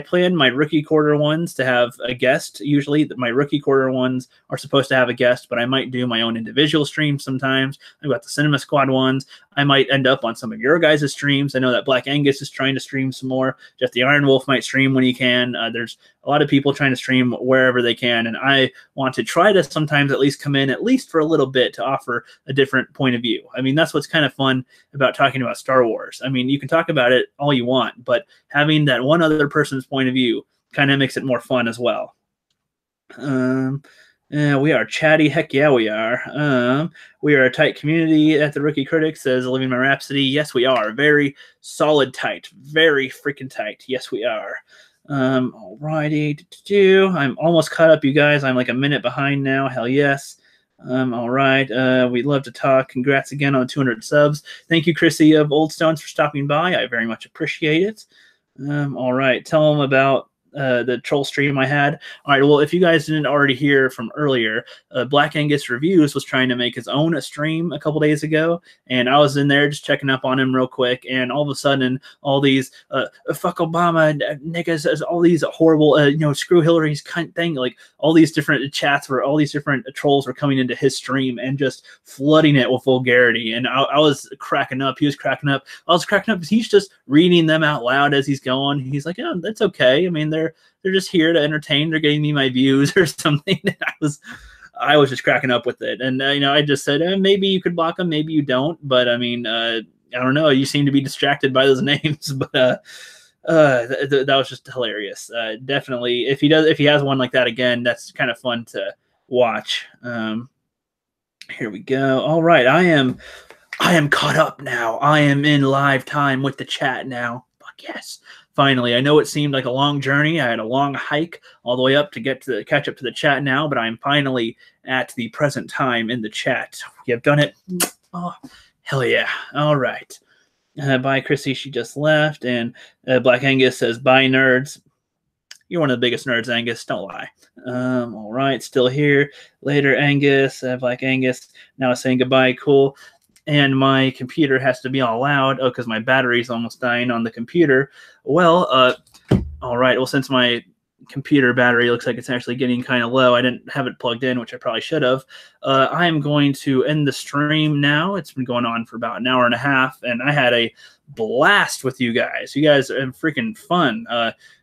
plan my rookie quarter ones to have a guest. Usually my rookie quarter ones are supposed to have a guest, but I might do my own individual streams sometimes. I've got the Cinema Squad ones. I might end up on some of your guys' streams. I know that Black Angus is trying to stream some more. Jeff the Iron Wolf might stream when he can. There's a lot of people trying to stream wherever they can, and I want to try to sometimes at least come in at least for a little bit to offer a different point of view. I mean, that's what's kind of fun about talking about Star Wars. I mean, you can talk about it all you want, but having that one other person's point of view kind of makes it more fun as well. Yeah, we are chatty. Heck yeah, we are. We are a tight community at the Rookie Critic, says Living My Rhapsody. Yes, we are. Very solid tight. Very freaking tight. Yes, we are. Alrighty. I'm almost caught up, you guys. I'm like a minute behind now. Hell yes. All right. We'd love to talk. Congrats again on the 200 subs. Thank you, Chrissy of Old Stones, for stopping by. I very much appreciate it. All right. Tell them about the troll stream I had. All right, well, if you guys didn't already hear from earlier, Black Angus Reviews was trying to make his own stream a couple days ago, and I was in there just checking up on him real quick, and all of a sudden, all these fuck Obama niggas, all these horrible, screw Hillary's cunt thing, like all these different chats where all these different trolls were coming into his stream and just flooding it with vulgarity, and I was cracking up. He was cracking up. I was cracking up because he's just reading them out loud as he's going. He's like, oh, that's okay. I mean, they're just here to entertain. They're getting me my views or something. I was just cracking up with it, and I just said maybe you could block them, maybe you don't. But I mean, I don't know. You seem to be distracted by those names, but that was just hilarious. Definitely, if he has one like that again, that's kind of fun to watch. Here we go. All right, I am caught up now. I am in live time with the chat now. Fuck yes. Finally, I know it seemed like a long journey. I had a long hike all the way up to catch up to the chat now, but I'm finally at the present time in the chat. We have done it. Oh, hell yeah. All right. Bye, Chrissy. She just left. And Black Angus says, bye, nerds. You're one of the biggest nerds, Angus. Don't lie. All right. Still here. Later, Angus. Black Angus. Now saying goodbye. Cool. And my computer has to be all loud. Oh, because my battery's almost dying on the computer. Well, all right. Well, since my computer battery looks like it's actually getting kind of low, I didn't have it plugged in, which I probably should have. I am going to end the stream now. It's been going on for about an hour and a half, and I had a blast with you guys. You guys are freaking fun.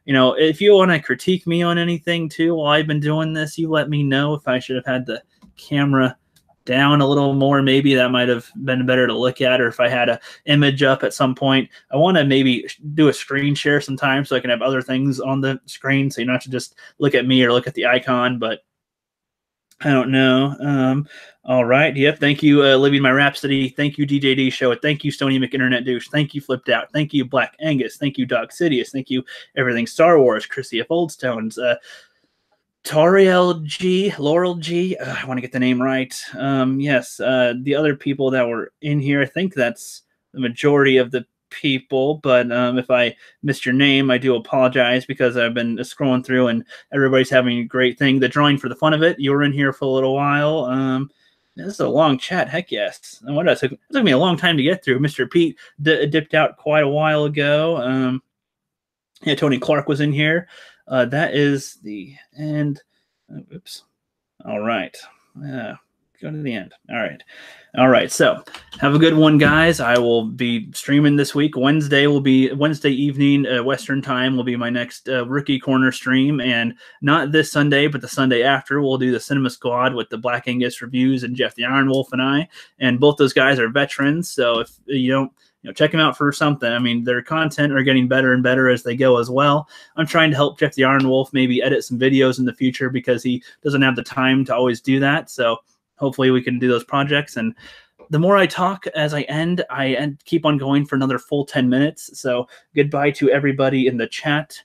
If you want to critique me on anything too while I've been doing this, you let me know. If I should have had the camera down a little more, maybe that might have been better to look at, or if I had an image up at some point. I want to maybe do a screen share sometime so I can have other things on the screen, so you don't have to just look at me or look at the icon, but I don't know. All right. Yep. Thank you, Living My Rhapsody. Thank you, DJD Show. Thank you, Stony McInternet Douche. Thank you, Flipped Out. Thank you, Black Angus. Thank you, Dog Sidious. Thank you, Everything Star Wars, Chrissy of Old Stones. Toriel G, Laurel G. I want to get the name right. Yes, the other people that were in here, I think that's the majority of the people. But if I missed your name, I do apologize because I've been scrolling through and everybody's having a great thing. The drawing for the fun of it. You were in here for a little while. This is a long chat. Heck yes. No wonder it took me a long time to get through. Mr. Pete dipped out quite a while ago. Yeah, Tony Clark was in here. That is the end. Oops. All right. Go to the end. All right. All right. So have a good one, guys. I will be streaming this week. Wednesday evening, Western time will be my next Rookie Corner stream. And not this Sunday, but the Sunday after, we'll do the Cinema Squad with the Black Angus reviews and Jeff the Iron Wolf and I. And both those guys are veterans. So if you don't, check them out for something. I mean, their content are getting better and better as they go as well. I'm trying to help Jeff the Iron Wolf maybe edit some videos in the future because he doesn't have the time to always do that. So hopefully we can do those projects. And the more I talk as I keep on going for another full 10 minutes. So goodbye to everybody in the chat.